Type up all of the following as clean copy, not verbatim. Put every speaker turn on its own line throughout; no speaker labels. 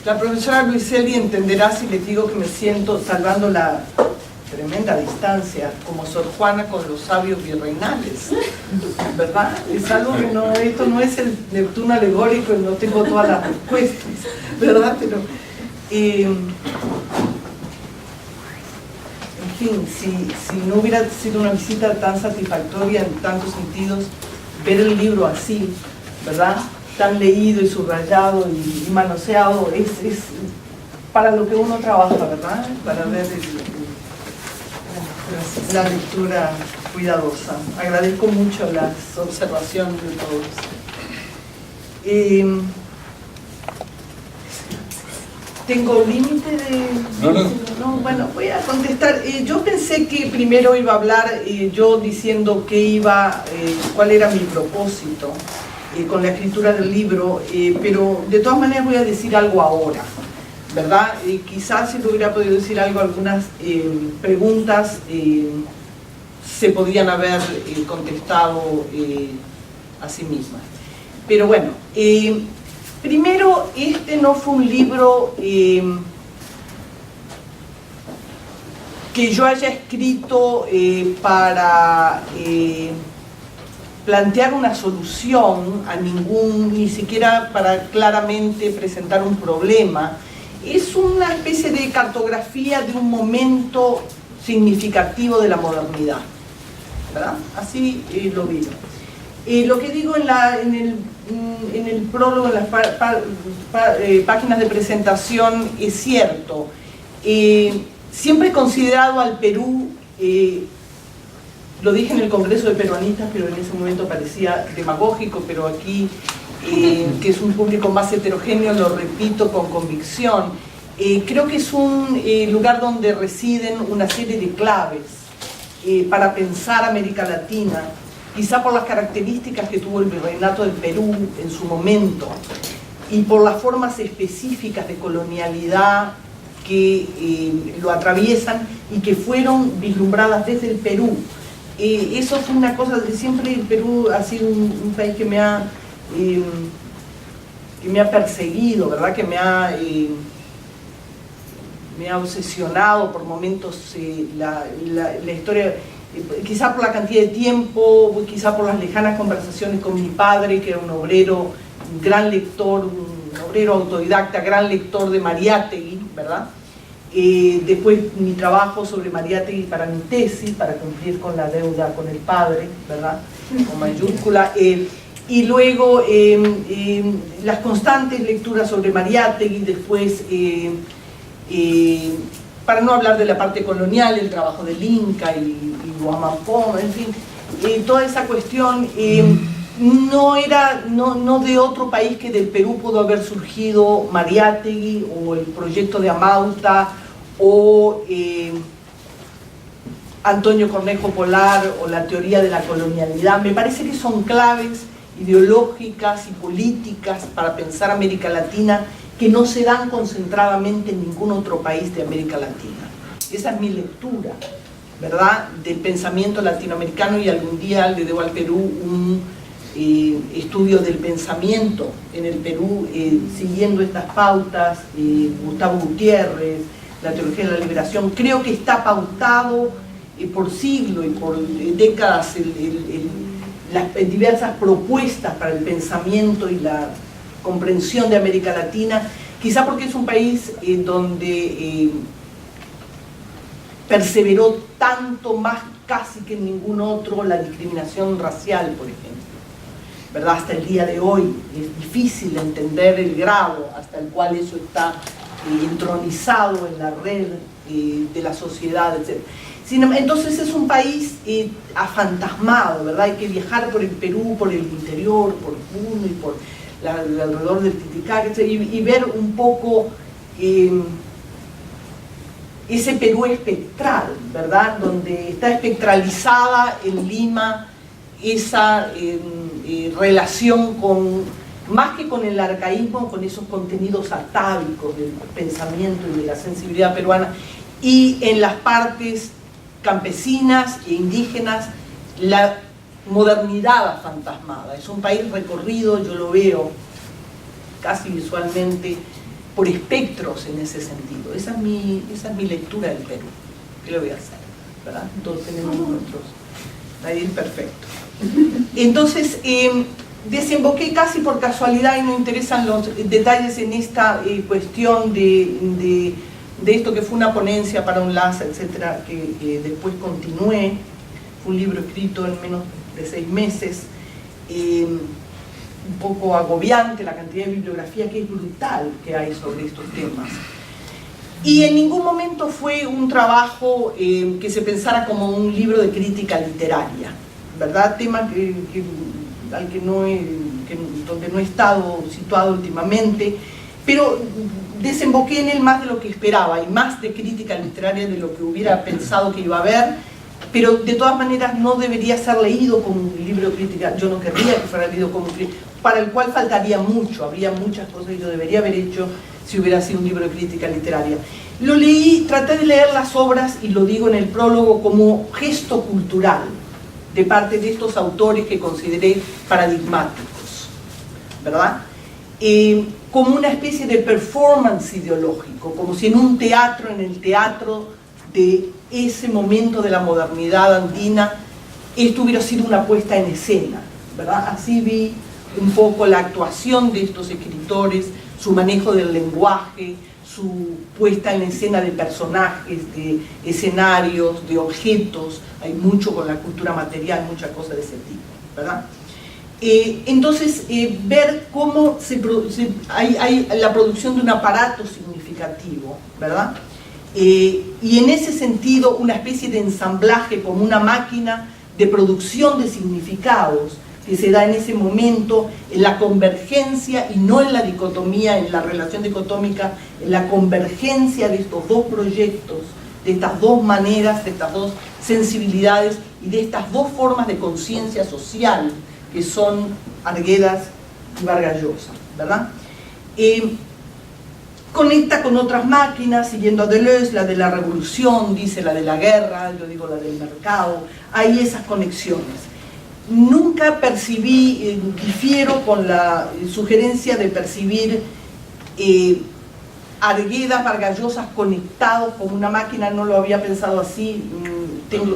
La profesora Luiselli entenderá si les digo que me siento, salvando la tremenda distancia, como Sor Juana con los sabios virreinales, ¿verdad? Es algo que no, esto no es el Neptuno alegórico y no tengo todas las respuestas, ¿verdad? Pero, en fin, si no hubiera sido una visita tan satisfactoria en tantos sentidos, ver el libro así, ¿verdad?, tan leído y subrayado y manoseado, es para lo que uno trabaja, ¿verdad?, para ver la lectura cuidadosa. Agradezco mucho las observaciones de todos. ¿Tengo límite de...? No, bueno, voy a contestar. Yo pensé que primero iba a hablar yo diciendo cuál era mi propósito con la escritura del libro, pero de todas maneras voy a decir algo ahora, ¿verdad? Quizás si lo hubiera podido decir algo, algunas preguntas se podrían haber contestado a sí mismas. Pero bueno, primero, este no fue un libro que yo haya escrito para plantear una solución a ni siquiera para claramente presentar un problema. Es una especie de cartografía de un momento significativo de la modernidad, ¿verdad? Así lo digo. Lo que digo en el prólogo, en las páginas de presentación, es cierto. Siempre he considerado al Perú, lo dije en el Congreso de Peruanistas, pero en ese momento parecía demagógico, pero aquí, que es un público más heterogéneo, lo repito con convicción. Creo que es un lugar donde residen una serie de claves para pensar América Latina, quizá por las características que tuvo el virreinato del Perú en su momento y por las formas específicas de colonialidad que lo atraviesan y que fueron vislumbradas desde el Perú. Eso fue una cosa de siempre. El Perú ha sido un país que me ha perseguido, ¿verdad? Que me ha obsesionado por momentos la historia, quizá por la cantidad de tiempo, quizá por las lejanas conversaciones con mi padre, que era un obrero, un gran lector, un obrero autodidacta, gran lector de Mariátegui, ¿verdad? Después mi trabajo sobre Mariátegui para mi tesis, para cumplir con la deuda con el padre, ¿verdad?, con mayúscula, y luego las constantes lecturas sobre Mariátegui, después, para no hablar de la parte colonial, el trabajo del Inca y Guamapó, en fin, toda esa cuestión. No de otro país que del Perú pudo haber surgido Mariátegui o el proyecto de Amauta o Antonio Cornejo Polar o la teoría de la colonialidad. Me parece que son claves ideológicas y políticas para pensar América Latina que no se dan concentradamente en ningún otro país de América Latina. Esa es mi lectura, ¿verdad?, del pensamiento latinoamericano, y algún día le debo al Perú un estudio del pensamiento en el Perú, siguiendo estas pautas. Gustavo Gutiérrez, la teología de la liberación, creo que está pautado por siglos y por décadas las diversas propuestas para el pensamiento y la comprensión de América Latina, quizá porque es un país donde perseveró tanto, más casi que en ningún otro, la discriminación racial, por ejemplo, ¿verdad? Hasta el día de hoy es difícil entender el grado hasta el cual eso está entronizado en la red de la sociedad, etc. Entonces es un país afantasmado, ¿verdad? Hay que viajar por el Perú, por el interior, por Puno y por alrededor del Titicaca, etc., y ver un poco ese Perú espectral, ¿verdad?, donde está espectralizada en Lima esa relación con, más que con el arcaísmo, con esos contenidos atávicos del pensamiento y de la sensibilidad peruana, y en las partes campesinas e indígenas la modernidad fantasmada. Es un país recorrido, yo lo veo casi visualmente, por espectros en ese sentido. Esa es mi lectura del Perú. ¿Qué le voy a hacer? ¿Verdad? Todos tenemos nuestros... Nadie es perfecto. Entonces, desemboqué casi por casualidad, y no interesan los detalles en esta cuestión de esto que fue una ponencia para un LASA, etcétera, que después continué. Fue un libro escrito en menos de 6 meses, un poco agobiante la cantidad de bibliografía que es brutal que hay sobre estos temas. Y en ningún momento fue un trabajo que se pensara como un libro de crítica literaria, ¿verdad? Tema donde no he estado situado últimamente, pero desemboqué en él más de lo que esperaba, y más de crítica literaria de lo que hubiera pensado que iba a haber, pero de todas maneras no debería ser leído como un libro de crítica. Yo no querría que fuera leído como un libro, para el cual faltaría mucho, habría muchas cosas que yo debería haber hecho si hubiera sido un libro de crítica literaria. Lo leí, traté de leer las obras, y lo digo en el prólogo, como gesto cultural de parte de estos autores que consideré paradigmáticos, ¿verdad? Como una especie de performance ideológico, como si en un teatro, en el teatro de ese momento de la modernidad andina, esto hubiera sido una puesta en escena, ¿verdad? Así vi un poco la actuación de estos escritores, su manejo del lenguaje, su puesta en escena de personajes, de escenarios, de objetos. Hay mucho con la cultura material, muchas cosas de ese tipo, ¿verdad? Entonces, ver cómo hay la producción de un aparato significativo, ¿verdad? Y en ese sentido, una especie de ensamblaje como una máquina de producción de significados que se da en ese momento, en la convergencia y no en la dicotomía, en la relación dicotómica, en la convergencia de estos dos proyectos, de estas dos maneras, de estas dos sensibilidades y de estas dos formas de conciencia social que son Arguedas y Vargas Llosa, ¿verdad? Conecta con otras máquinas, siguiendo a Deleuze, la de la revolución, dice la de la guerra, yo digo la del mercado, hay esas conexiones. Nunca percibí, difiero con la sugerencia de percibir Arguedas, Vargas Llosa conectados como una máquina, no lo había pensado así,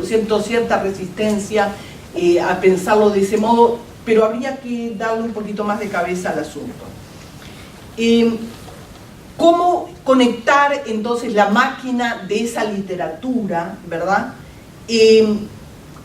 siento cierta resistencia a pensarlo de ese modo, pero habría que darle un poquito más de cabeza al asunto. ¿Cómo conectar entonces la máquina de esa literatura, ¿verdad?,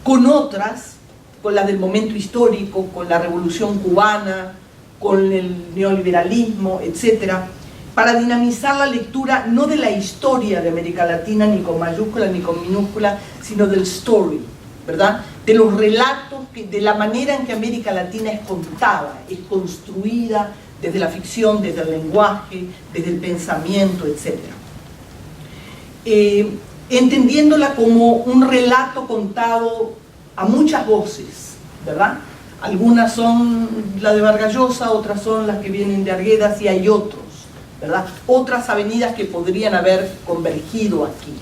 con otras, con las del momento histórico, con la Revolución Cubana, con el neoliberalismo, etcétera, para dinamizar la lectura no de la historia de América Latina, ni con mayúscula ni con minúscula, sino del story, ¿verdad?, de los relatos, de la manera en que América Latina es contada, es construida desde la ficción, desde el lenguaje, desde el pensamiento, etc. Entendiéndola como un relato contado a muchas voces, ¿verdad? Algunas son la de Vargas Llosa, otras son las que vienen de Arguedas, y hay otros, ¿verdad? Otras avenidas que podrían haber convergido aquí.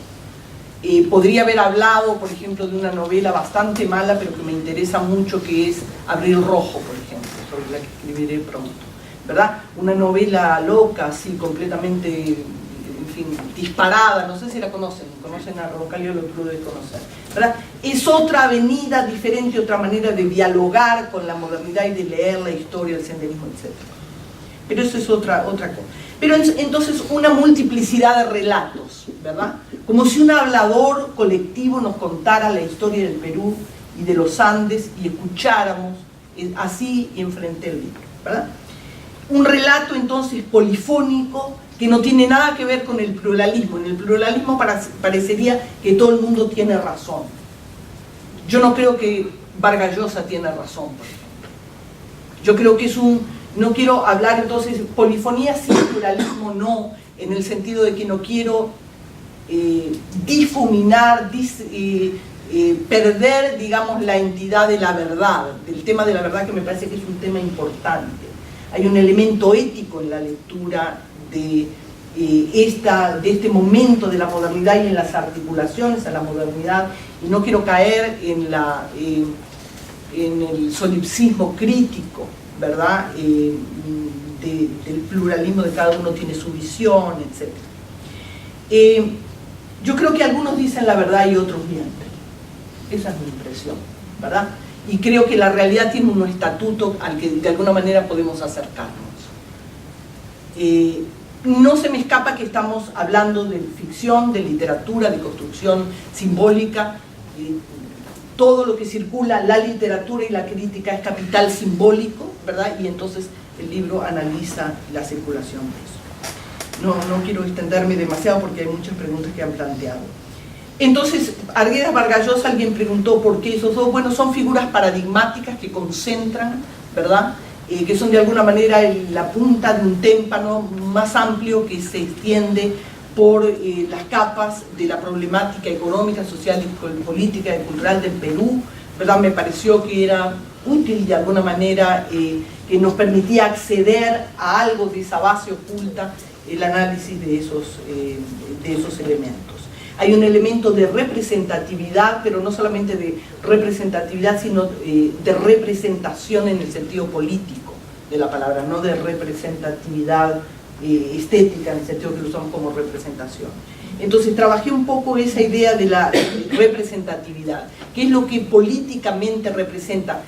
Podría haber hablado, por ejemplo, de una novela bastante mala, pero que me interesa mucho, que es Abril Rojo, por ejemplo, sobre la que escribiré pronto, ¿verdad? Una novela loca, así, completamente, en fin, disparada, no sé si la conocen a Roncalio, lo pude conocer, ¿verdad? Es otra avenida diferente, otra manera de dialogar con la modernidad y de leer la historia, el senderismo, etc. Pero eso es otra cosa. Pero entonces una multiplicidad de relatos, ¿verdad? Como si un hablador colectivo nos contara la historia del Perú y de los Andes y escucháramos así y enfrente el libro, ¿verdad? Un relato entonces polifónico que no tiene nada que ver con el pluralismo. En el pluralismo parecería que todo el mundo tiene razón. Yo no creo que Vargas Llosa tiene razón, por ejemplo. Yo creo que es no quiero hablar entonces, polifonía sí, pluralismo no, en el sentido de que no quiero difuminar, perder, digamos, la entidad de la verdad, del tema de la verdad, que me parece que es un tema importante. Hay un elemento ético en la lectura de este momento de la modernidad y en las articulaciones a la modernidad, y no quiero caer en el solipsismo crítico, ¿verdad? Del pluralismo de cada uno tiene su visión, etc. Yo creo que algunos dicen la verdad y otros mienten. Esa es mi impresión, ¿verdad? Y creo que la realidad tiene un estatuto al que de alguna manera podemos acercarnos. No se me escapa que estamos hablando de ficción, de literatura, de construcción simbólica. Todo lo que circula, la literatura y la crítica es capital simbólico, ¿verdad? Y entonces el libro analiza la circulación de eso. No quiero extenderme demasiado porque hay muchas preguntas que han planteado. Entonces, Arguedas, Vargas Llosa, alguien preguntó por qué esos dos. Bueno, son figuras paradigmáticas que concentran, ¿verdad? Que son de alguna manera la punta de un témpano más amplio que se extiende por las capas de la problemática económica, social, política y cultural del Perú, ¿verdad? Me pareció que era útil de alguna manera, que nos permitía acceder a algo de esa base oculta, el análisis de esos elementos. Hay un elemento de representatividad, pero no solamente de representatividad, sino de representación en el sentido político de la palabra, no de representatividad estética en el sentido que lo usamos como representación. Entonces trabajé un poco esa idea de la representatividad. ¿Qué es lo que políticamente representa?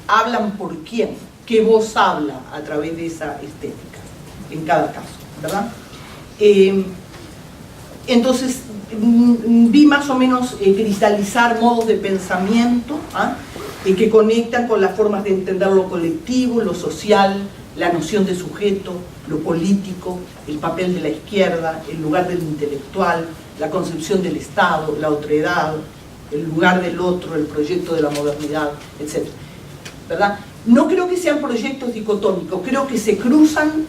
¿Hablan por quién? ¿Qué voz habla a través de esa estética? En cada caso, ¿verdad? Entonces vi más o menos cristalizar modos de pensamiento que conectan con las formas de entender lo colectivo, lo social, la noción de sujeto, lo político, el papel de la izquierda, el lugar del intelectual, la concepción del Estado, la otredad, el lugar del otro, el proyecto de la modernidad, etc. ¿Verdad? No creo que sean proyectos dicotómicos, creo que se cruzan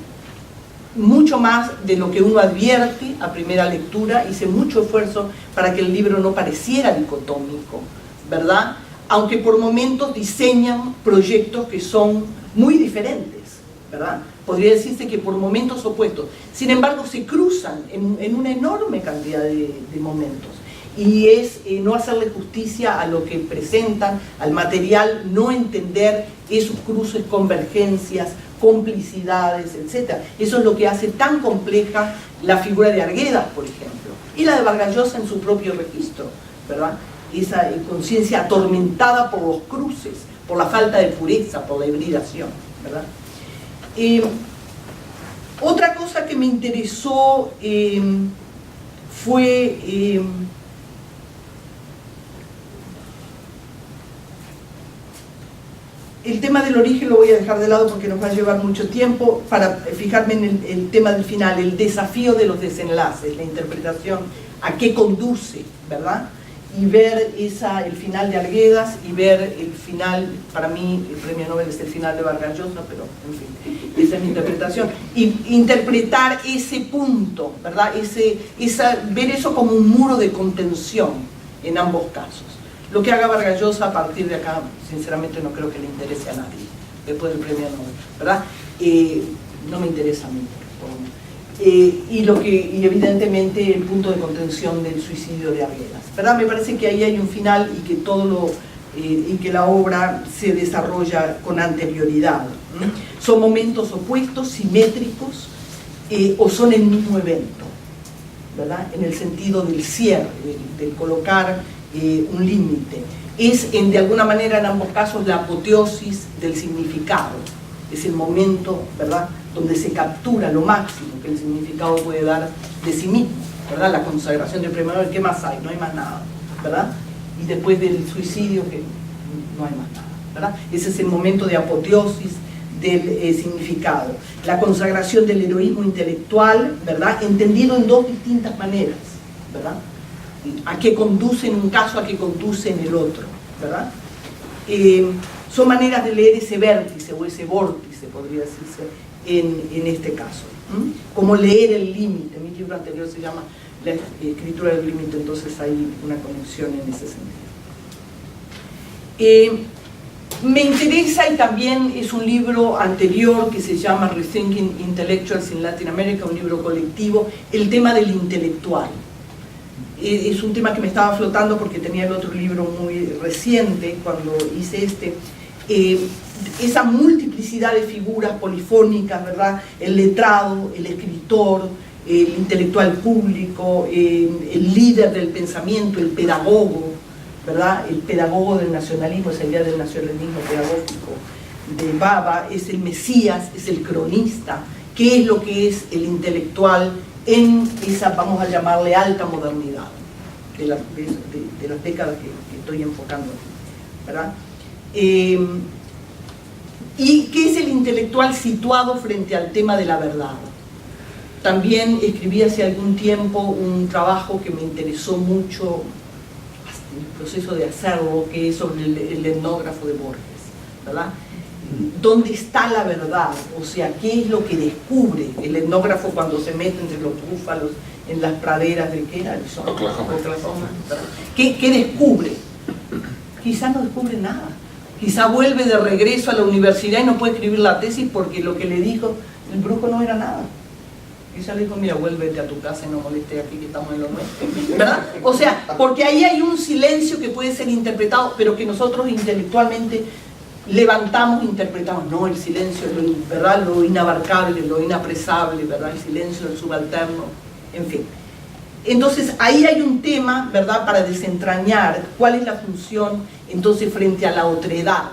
mucho más de lo que uno advierte a primera lectura. Hice mucho esfuerzo para que el libro no pareciera dicotómico, ¿verdad? Aunque por momentos diseñan proyectos que son muy diferentes, ¿verdad? Podría decirse que por momentos opuestos. Sin embargo, se cruzan en una enorme cantidad de momentos. Y es no hacerle justicia a lo que presentan, al material, no entender esos cruces, convergencias, complicidades, etc. Eso es lo que hace tan compleja la figura de Arguedas, por ejemplo, y la de Vargas Llosa en su propio registro, ¿verdad? Esa conciencia atormentada por los cruces, por la falta de pureza, por la hibridación, ¿verdad? Otra cosa que me interesó fue el tema del origen. Lo voy a dejar de lado porque nos va a llevar mucho tiempo, para fijarme en el tema del final, el desafío de los desenlaces, la interpretación, a qué conduce, ¿verdad? Y ver el final de Arguedas y ver el final, para mí el premio Nobel es el final de Vargas Llosa, pero en fin, esa es mi interpretación. Y interpretar ese punto, ¿verdad? Ver eso como un muro de contención en ambos casos. Lo que haga Vargas Llosa a partir de acá, sinceramente no creo que le interese a nadie, después del premio Nobel, ¿verdad? No me interesa a mí. Y evidentemente el punto de contención del suicidio de Arguedas, ¿verdad? Me parece que ahí hay un final y que y que la obra se desarrolla con anterioridad. Son momentos opuestos, simétricos, o son el mismo evento, ¿verdad? En el sentido del cierre, del colocar un límite. Es de alguna manera en ambos casos la apoteosis del significado. Es el momento, ¿verdad?, donde se captura lo máximo que el significado puede dar de sí mismo, ¿verdad? La consagración del premio Nobel, ¿qué más hay? No hay más nada, ¿verdad? Y después del suicidio, que no hay más nada, ¿verdad? Ese es el momento de apoteosis del significado. La consagración del heroísmo intelectual, ¿verdad?, entendido en dos distintas maneras, ¿verdad? A qué conduce en un caso, a qué conduce en el otro, ¿verdad? Son maneras de leer ese vértice o ese vórtice, podría decirse, en este caso. Como leer el límite. Mi libro anterior se llama La escritura del límite, entonces hay una conexión en ese sentido. Me interesa, y también es un libro anterior que se llama Rethinking Intellectuals in Latin America, un libro colectivo, el tema del intelectual. Es un tema que me estaba flotando porque tenía el otro libro muy reciente cuando hice este. esa multiplicidad de figuras polifónicas, ¿verdad? El letrado, el escritor, el intelectual público, el líder del pensamiento, el pedagogo, ¿verdad? El pedagogo del nacionalismo, esa idea del nacionalismo pedagógico de Baba, es el mesías, es el cronista. ¿Qué es lo que es el intelectual en esa, vamos a llamarle, alta modernidad de las décadas que estoy enfocando aquí, ¿verdad? ¿Y qué es el intelectual situado frente al tema de la verdad? También escribí hace algún tiempo un trabajo que me interesó mucho en el proceso de hacerlo, que es sobre el etnógrafo de Borges, ¿verdad? ¿Dónde está la verdad? O sea, ¿qué es lo que descubre el etnógrafo cuando se mete entre los búfalos en las praderas de ¿qué era? Arizona, Oklahoma, ¿Qué descubre? Quizá no descubre nada. Quizá vuelve de regreso a la universidad y no puede escribir la tesis porque lo que le dijo el brujo no era nada. Quizá le dijo, mira, vuélvete a tu casa y no molestes aquí que estamos en lo nuestro, ¿verdad? O sea, porque ahí hay un silencio que puede ser interpretado, pero que nosotros intelectualmente levantamos, interpretamos. No, el silencio es ¿verdad? Lo inabarcable, lo inapresable, ¿verdad? El silencio del subalterno, en fin. Entonces ahí hay un tema, ¿verdad?, para desentrañar cuál es la función entonces frente a la otredad.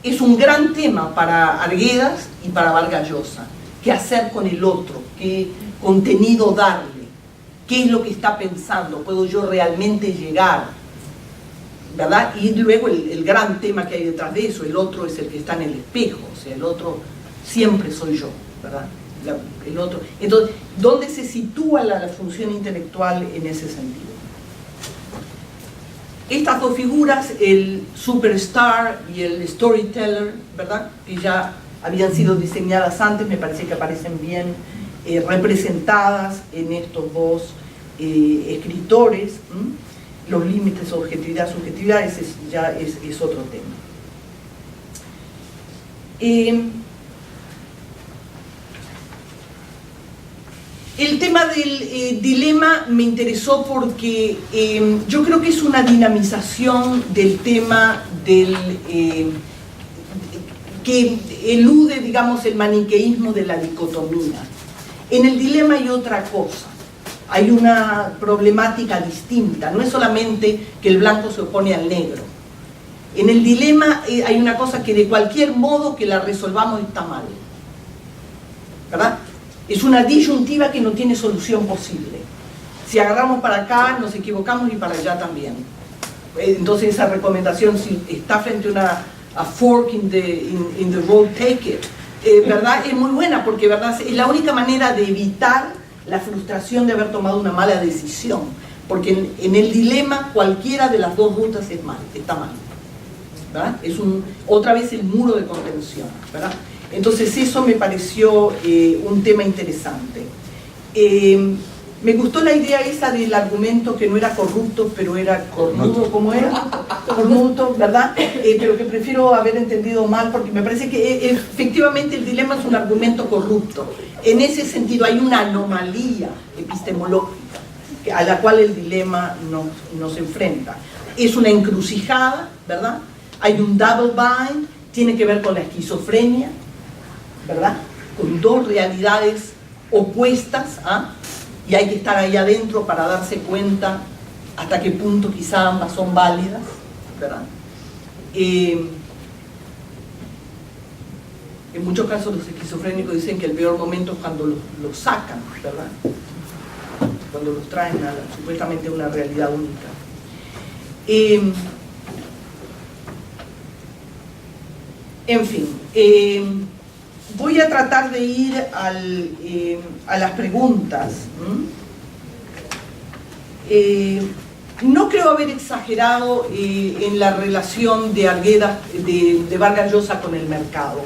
Es un gran tema para Arguedas y para Vargas Llosa. ¿Qué hacer con el otro? ¿Qué contenido darle? ¿Qué es lo que está pensando? ¿Puedo yo realmente llegar? ¿Verdad? Y luego el gran tema que hay detrás de eso, el otro es el que está en el espejo, o sea, el otro siempre soy yo, ¿verdad? El otro. Entonces, ¿dónde se sitúa la función intelectual en ese sentido? Estas dos figuras, el superstar y el storyteller, ¿verdad?, que ya habían sido diseñadas antes, me parece que aparecen bien representadas en estos dos escritores. Los límites, objetividad, subjetividad, ese ya es otro tema. El tema del dilema me interesó porque yo creo que es una dinamización del tema que elude, digamos, el maniqueísmo de la dicotomía. En el dilema hay otra cosa. Hay una problemática distinta, no es solamente que el blanco se opone al negro. En el dilema hay una cosa que de cualquier modo que la resolvamos está mal, ¿verdad? Es una disyuntiva que no tiene solución posible. Si agarramos para acá nos equivocamos y para allá también. Entonces esa recomendación, si está frente a fork in the road, take it, ¿verdad? Es muy buena porque, ¿verdad?, es la única manera de evitar la frustración de haber tomado una mala decisión, porque en el dilema cualquiera de las dos rutas es mal, está mal, ¿verdad? Es otra vez el muro de contención, ¿verdad? Entonces eso me pareció un tema interesante. Me gustó la idea esa del argumento que no era corrupto, pero era cornudo, ¿cómo era? Cornudo, ¿verdad? Pero que prefiero haber entendido mal, porque me parece que efectivamente el dilema es un argumento corrupto. En ese sentido hay una anomalía epistemológica a la cual el dilema nos enfrenta. Es una encrucijada, ¿verdad? Hay un double bind, tiene que ver con la esquizofrenia, ¿verdad? Con dos realidades opuestas, ¿ah? Y hay que estar ahí adentro para darse cuenta hasta qué punto quizá ambas son válidas, ¿verdad? En muchos casos los esquizofrénicos dicen que el peor momento es cuando los sacan, ¿verdad? Cuando los traen a supuestamente una realidad única. En fin, voy a tratar de ir a las preguntas. No creo haber exagerado en la relación de Arguedas, de Vargas Llosa con el mercado.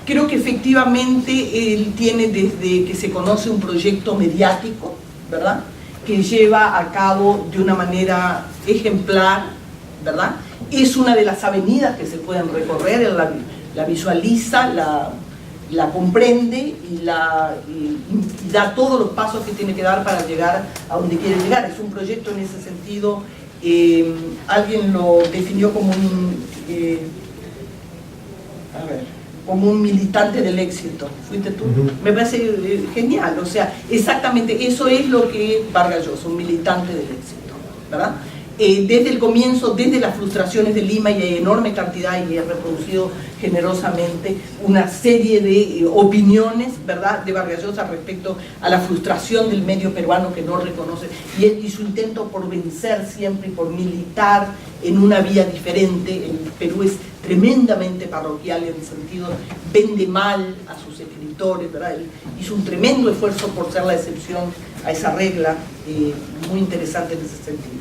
Creo que efectivamente él tiene desde que se conoce un proyecto mediático, ¿verdad?, que lleva a cabo de una manera ejemplar, ¿verdad? Es una de las avenidas que se pueden recorrer, él la visualiza, la comprende y da todos los pasos que tiene que dar para llegar a donde quiere llegar. Es un proyecto en ese sentido, alguien lo definió como a ver, como un militante del éxito. ¿Fuiste tú? Me parece genial, o sea, exactamente eso es lo que es Vargas Llosa, un militante del éxito, ¿verdad? Desde el comienzo, desde las frustraciones de Lima, y hay enorme cantidad, y he reproducido generosamente una serie de opiniones, ¿verdad?, de Vargas Llosa respecto a la frustración del medio peruano que no reconoce, y su intento por vencer siempre y por militar en una vía diferente. El Perú es tremendamente parroquial en el sentido, vende mal a sus escritores, ¿verdad? Él hizo un tremendo esfuerzo por ser la excepción a esa regla, muy interesante en ese sentido.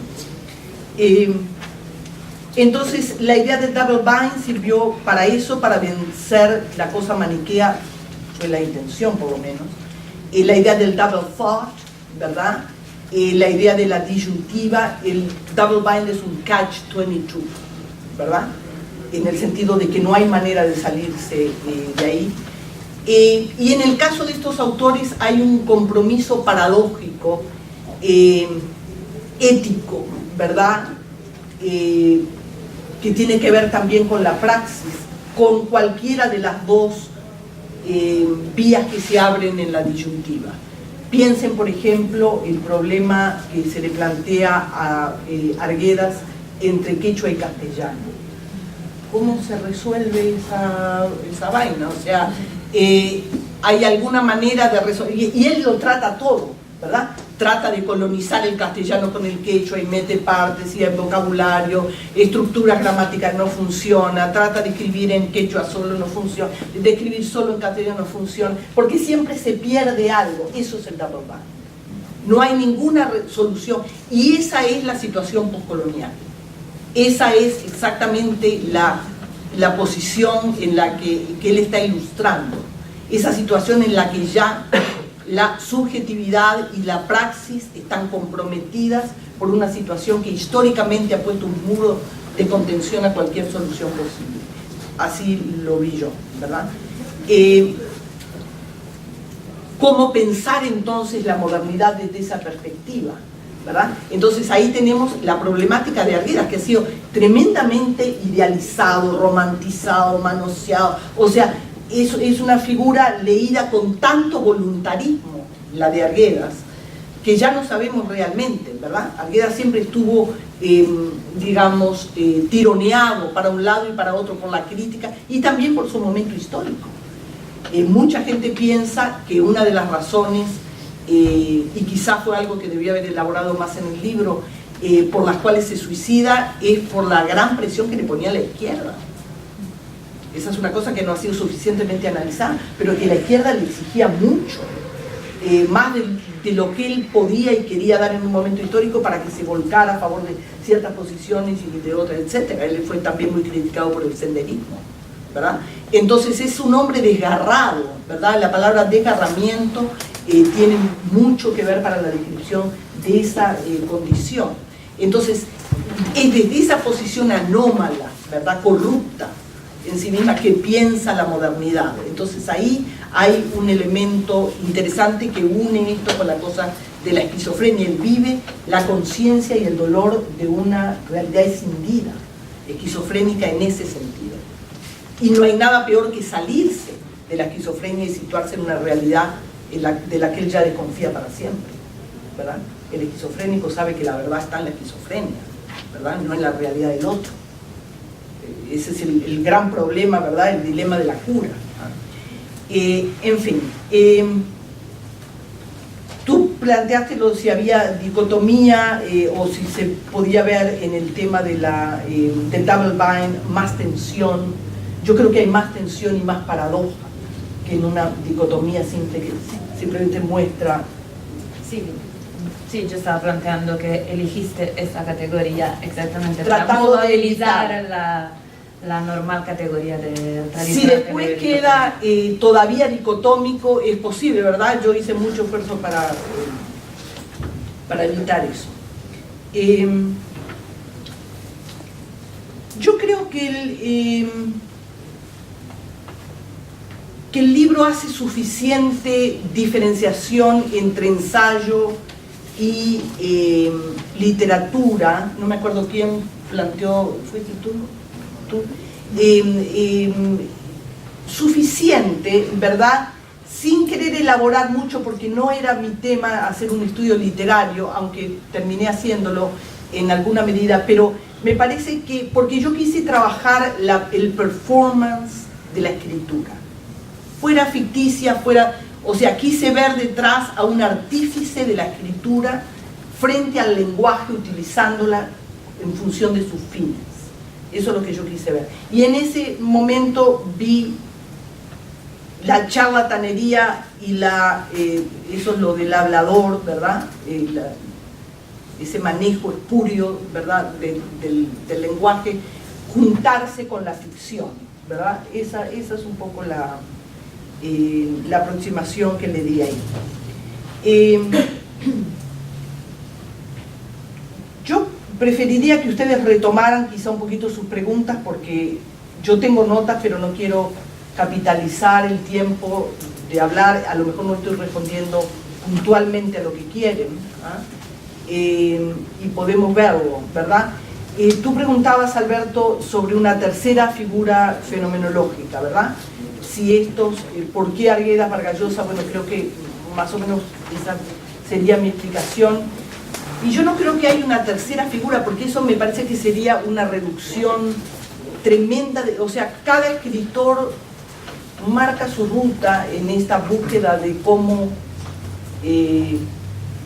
Entonces la idea de double bind sirvió para eso, para vencer la cosa maniquea, fue la intención por lo menos, la idea del double thought, ¿verdad? La idea de la disyuntiva. El double bind es un catch-22, ¿verdad? En el sentido de que no hay manera de salirse de ahí. Y en el caso de estos autores hay un compromiso paradójico, ético, ¿verdad? Que tiene que ver también con la praxis, con cualquiera de las dos vías que se abren en la disyuntiva. Piensen, por ejemplo, el problema que se le plantea a Arguedas entre quechua y castellano. ¿Cómo se resuelve esa vaina? O sea, hay alguna manera de resolver, y él lo trata todo, ¿verdad? Trata de colonizar el castellano con el quechua y mete partes y el vocabulario, estructuras gramaticales, no funciona, trata de escribir en quechua solo, no funciona, de escribir solo en castellano no funciona, porque siempre se pierde algo. Eso es el double bind. No hay ninguna solución, y esa es la situación postcolonial. Esa es exactamente la posición en la que él está ilustrando, esa situación en la que ya la subjetividad y la praxis están comprometidas por una situación que históricamente ha puesto un muro de contención a cualquier solución posible. Así lo vi yo, ¿verdad? ¿Cómo pensar entonces la modernidad desde esa perspectiva? ¿Verdad? Entonces ahí tenemos la problemática de Arguedas, que ha sido tremendamente idealizado, romantizado, manoseado. O sea, es una figura leída con tanto voluntarismo, la de Arguedas, que ya no sabemos realmente, ¿verdad? Arguedas siempre estuvo, digamos, tironeado para un lado y para otro por la crítica y también por su momento histórico. Mucha gente piensa que una de las razones, y quizás fue algo que debía haber elaborado más en el libro, por las cuales se suicida, es por la gran presión que le ponía la izquierda. Esa es una cosa que no ha sido suficientemente analizada, pero que la izquierda le exigía mucho, más de lo que él podía y quería dar en un momento histórico para que se volcara a favor de ciertas posiciones y de otras, etc. Él fue también muy criticado por el senderismo, ¿verdad? Entonces es un hombre desgarrado, ¿verdad? La palabra desgarramiento tiene mucho que ver para la descripción de esa condición. Entonces, es desde esa posición anómala, ¿verdad?, corrupta en sí misma, que piensa la modernidad. Entonces ahí hay un elemento interesante que une esto con la cosa de la esquizofrenia. Él vive la conciencia y el dolor de una realidad escindida, esquizofrénica en ese sentido. Y no hay nada peor que salirse de la esquizofrenia y situarse en una realidad de la que él ya desconfía para siempre, ¿verdad? El esquizofrénico sabe que la verdad está en la esquizofrenia, ¿verdad?, no en la realidad del otro. Ese es el gran problema, ¿verdad?, el dilema de la cura. En fin, tú planteaste si había dicotomía o si se podía ver en el tema del double bind más tensión. Yo creo que hay más tensión y más paradoja que en una dicotomía simple que simplemente muestra.
Sí, yo estaba planteando que elegiste esta categoría exactamente
tratando
para
de
modelizar la normal categoría de tradición.
Si después queda todavía dicotómico, es posible, ¿verdad? Yo hice mucho esfuerzo para evitar eso. Yo creo que el libro hace suficiente diferenciación entre ensayo y literatura. No me acuerdo quién planteó, ¿fuiste tú? suficiente, ¿verdad?, sin querer elaborar mucho, porque no era mi tema hacer un estudio literario, aunque terminé haciéndolo en alguna medida, pero me parece que, porque yo quise trabajar el performance de la escritura, fuera ficticia, fuera, o sea, quise ver detrás a un artífice de la escritura frente al lenguaje, utilizándola en función de sus fines. Eso es lo que yo quise ver. Y en ese momento vi la charlatanería y eso es lo del hablador, ¿verdad? Ese manejo espurio, ¿verdad?, del lenguaje, juntarse con la ficción, ¿verdad? Esa es un poco la aproximación que le di ahí. Yo preferiría que ustedes retomaran quizá un poquito sus preguntas, porque yo tengo notas, pero no quiero capitalizar el tiempo de hablar. A lo mejor no estoy respondiendo puntualmente a lo que quieren, ¿ah? Y podemos verlo, ¿verdad? Tú preguntabas, Alberto, sobre una tercera figura fenomenológica, ¿verdad? Si ¿por qué Arguedas Vargas Llosa? Bueno, creo que más o menos esa sería mi explicación. Y yo no creo que haya una tercera figura, porque eso me parece que sería una reducción tremenda, o sea, cada escritor marca su ruta en esta búsqueda de cómo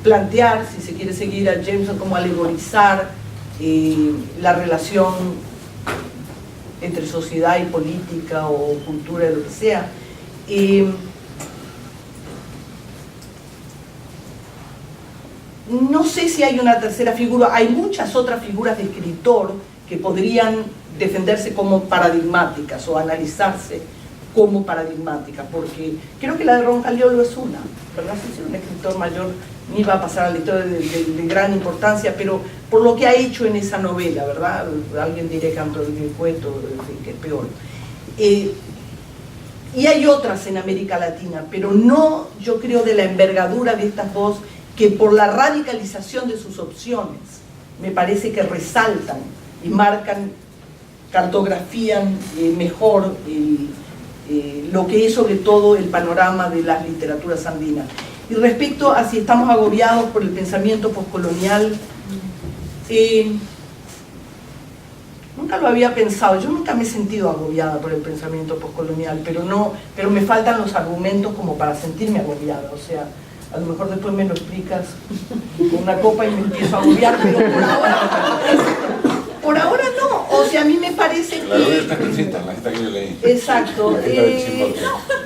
plantear, si se quiere seguir a Jameson, cómo alegorizar la relación entre sociedad y política o cultura, lo que sea. No sé si hay una tercera figura. Hay muchas otras figuras de escritor que podrían defenderse como paradigmáticas o analizarse como paradigmáticas, porque creo que la de Roncaliolo es una, ¿verdad? Si es un escritor mayor, ni va a pasar a la historia de gran importancia, pero por lo que ha hecho en esa novela, ¿verdad? Alguien dirá Canto del Cueto, en fin, que es peor. Y hay otras en América Latina, pero no, yo creo, de la envergadura de estas dos, que por la radicalización de sus opciones me parece que resaltan y marcan, cartografían mejor lo que es sobre todo el panorama de las literaturas andinas. Y respecto a si estamos agobiados por el pensamiento postcolonial, nunca lo había pensado. Yo nunca me he sentido agobiada por el pensamiento postcolonial, pero me faltan los argumentos como para sentirme agobiada. O sea, a lo mejor después me lo explicas con una copa y me empiezo a agobiar, pero por ahora no. O sea, a mí me parece que...
La novela está escrita, la esta que yo leí.
Exacto.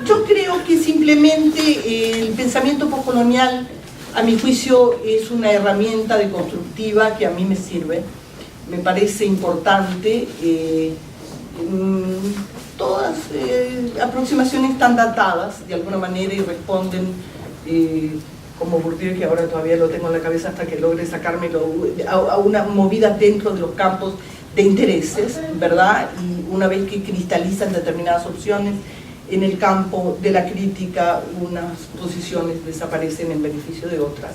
Yo creo que simplemente el pensamiento postcolonial, a mi juicio, es una herramienta deconstructiva que a mí me sirve. Me parece importante. Todas aproximaciones están datadas de alguna manera y responden como Bourdieu, que ahora todavía lo tengo en la cabeza hasta que logre sacármelo, a una movida dentro de los campos de intereses, ¿verdad? Y una vez que cristalizan determinadas opciones en el campo de la crítica, unas posiciones desaparecen en beneficio de otras,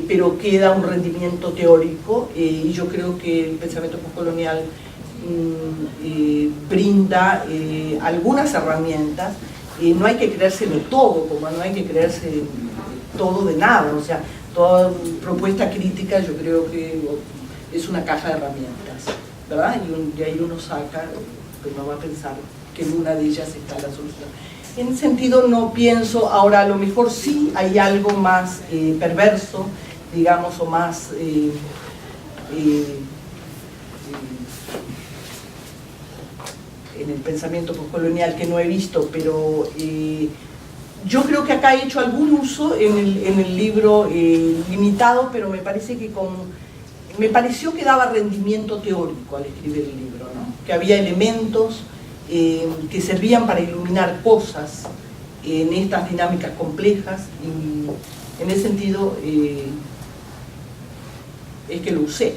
pero queda un rendimiento teórico, y yo creo que el pensamiento postcolonial brinda algunas herramientas. No hay que creérselo todo, como no hay que creerse todo de nada. O sea, toda propuesta crítica yo creo que es una caja de herramientas, ¿verdad? Y de ahí uno saca, pues uno va a pensar que en una de ellas está la solución. En ese sentido no pienso, ahora a lo mejor sí hay algo más perverso, digamos, o más... en el pensamiento postcolonial que no he visto, pero yo creo que acá he hecho algún uso en el libro limitado, pero me parece que me pareció que daba rendimiento teórico al escribir el libro, ¿no? Que había elementos que servían para iluminar cosas en estas dinámicas complejas, y en ese sentido es que lo usé,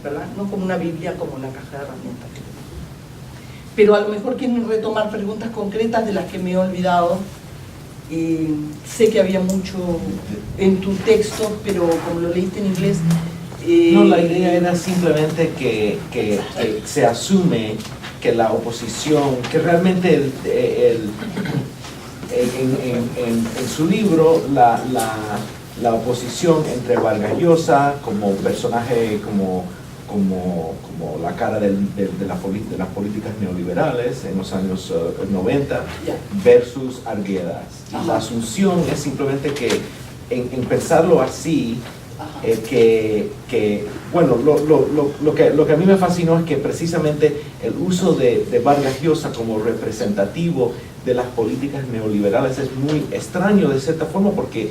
¿verdad? No como una Biblia, como una caja de herramientas. Pero a lo mejor quieren retomar preguntas concretas de las que me he olvidado. Sé que había mucho en tu texto, pero como lo leíste en inglés...
No, la idea era simplemente que se asume que la oposición, que realmente en su libro la oposición entre Vargas Llosa como personaje, como la cara de las políticas neoliberales en los años 90 versus Arguedas. Y la asunción es simplemente que en pensarlo así, bueno, lo que a mí me fascinó es que precisamente el uso de Vargas Llosa como representativo de las políticas neoliberales es muy extraño de cierta forma porque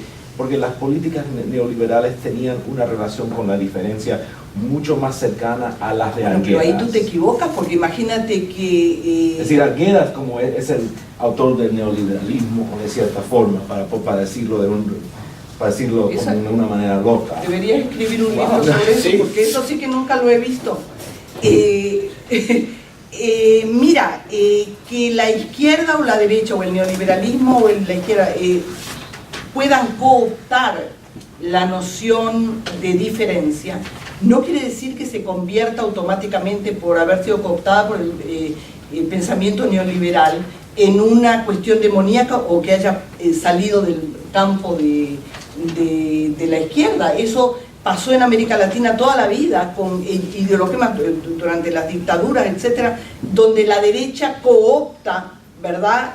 las políticas neoliberales tenían una relación con la diferencia mucho más cercana a las de Arguedas.
Pero ahí tú te equivocas porque imagínate que...
Es decir, Arguedas como es el autor del neoliberalismo de cierta forma, para decirlo como de una manera loca.
Deberías escribir un libro sobre eso, porque eso sí que nunca lo he visto. Mira, que la izquierda o la derecha, o el neoliberalismo o la izquierda, puedan cooptar la noción de diferencia, no quiere decir que se convierta automáticamente, por haber sido cooptada por el pensamiento neoliberal, en una cuestión demoníaca o que haya salido del campo de la izquierda. Eso pasó en América Latina toda la vida, con ideologías durante las dictaduras, etcétera, donde la derecha coopta, ¿verdad?,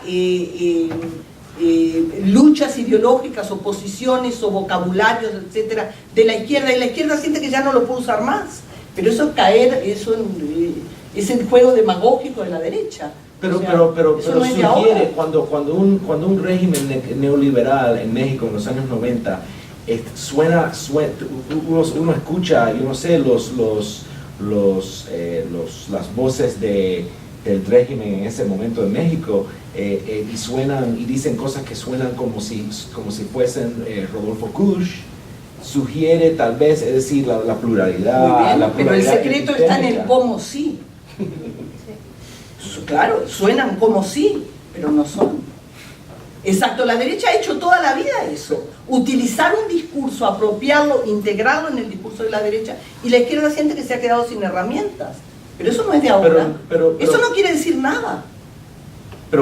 luchas ideológicas o posiciones o vocabularios, etcétera, de la izquierda, y la izquierda siente que ya no lo puede usar más. Pero eso es caer, es el juego demagógico de la derecha.
Pero
no
sugiere, cuando un régimen neoliberal en México en los años 90 uno escucha, yo no sé, las voces del régimen en ese momento en México, y suenan y dicen cosas que suenan como si fuesen Rodolfo Kusch. Sugiere tal vez, es decir, la pluralidad.
Muy bien,
la
pero el
pluralidad
secreto está en el cómo sí. Claro, suenan como sí, pero no son. Exacto, la derecha ha hecho toda la vida eso, utilizar un discurso, apropiarlo, integrarlo en el discurso de la derecha, y la izquierda siente que se ha quedado sin herramientas. Pero eso no es de ahora. Eso no quiere decir nada.
El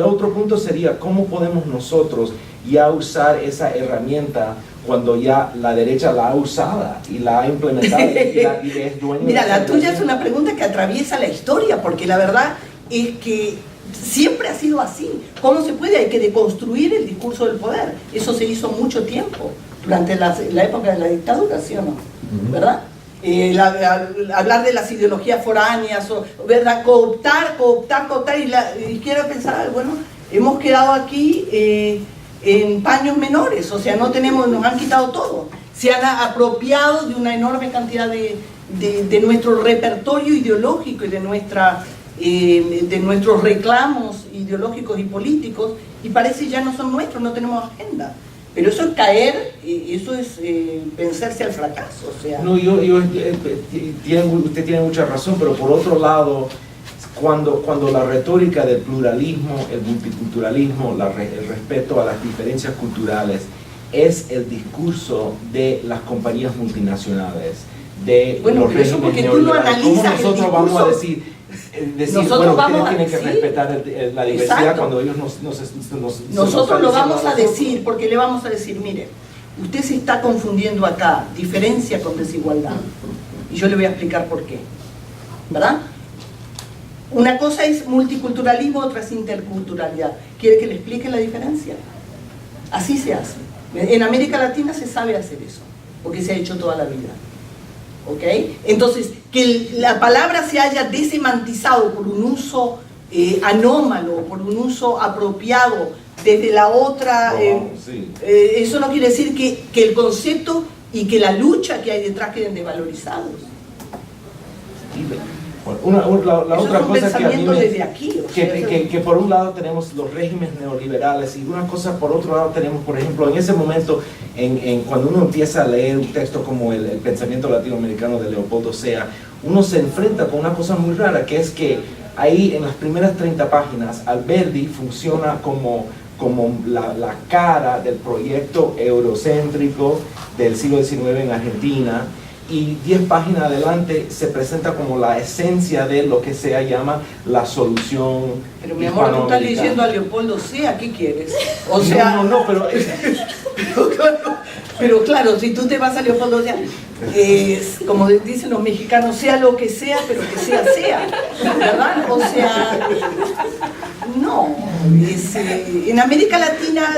otro punto sería, ¿cómo podemos nosotros ya usar esa herramienta cuando ya la derecha la ha usado y la ha implementado y es dueño?
Mira, la tuya es una pregunta que atraviesa la historia, porque la verdad es que siempre ha sido así. ¿Cómo se puede? Hay que deconstruir el discurso del poder. Eso se hizo mucho tiempo, durante la época de la dictadura, ¿sí o no? ¿Verdad? Hablar de las ideologías foráneas, ¿verdad? Cooptar, y la izquierda pensar, bueno, hemos quedado aquí en paños menores, o sea, nos han quitado todo, se han apropiado de una enorme cantidad de nuestro repertorio ideológico y de nuestros reclamos ideológicos y políticos, y parece ya no son nuestros, no tenemos agenda. Pero eso es caer, eso es vencerse al fracaso, o sea...
No, usted tiene mucha razón, pero por otro lado, cuando la retórica del pluralismo, el multiculturalismo, el respeto a las diferencias culturales, es el discurso de las compañías multinacionales, de los regímenes neoliberales, ¿cómo nosotros vamos a decir, bueno, ustedes tienen que respetar la diversidad? Exacto. Cuando ellos
nosotros lo vamos a decir, porque le vamos a decir, mire, usted se está confundiendo acá diferencia con desigualdad, y yo le voy a explicar por qué, ¿verdad? Una cosa es multiculturalismo, otra es interculturalidad. ¿Quiere que le explique la diferencia? Así se hace. En América Latina se sabe hacer eso, porque se ha hecho toda la vida. ¿Ok? Entonces, que la palabra se haya desemantizado por un uso anómalo, por un uso apropiado desde la otra, eso no quiere decir que el concepto y que la lucha que hay detrás queden desvalorizados.
La otra cosa que a mí
desde aquí,
que por un lado tenemos los regímenes neoliberales, y una cosa por otro lado tenemos, por ejemplo, en ese momento, cuando uno empieza a leer un texto como el pensamiento latinoamericano de Leopoldo Sea, uno se enfrenta con una cosa muy rara, que es que ahí en las primeras 30 páginas Alberdi funciona como la cara del proyecto eurocéntrico del siglo XIX en Argentina, y 10 páginas adelante se presenta como la esencia de lo que se llama la solución.
Pero mi amor, tú estás leyendo a Leopoldo Sea, ¿qué quieres? O sea,
no, pero
pero claro, si tú te vas a Leopoldo Sea, es, como dicen los mexicanos, sea lo que sea, pero que sea, ¿verdad? O sea, no, en América Latina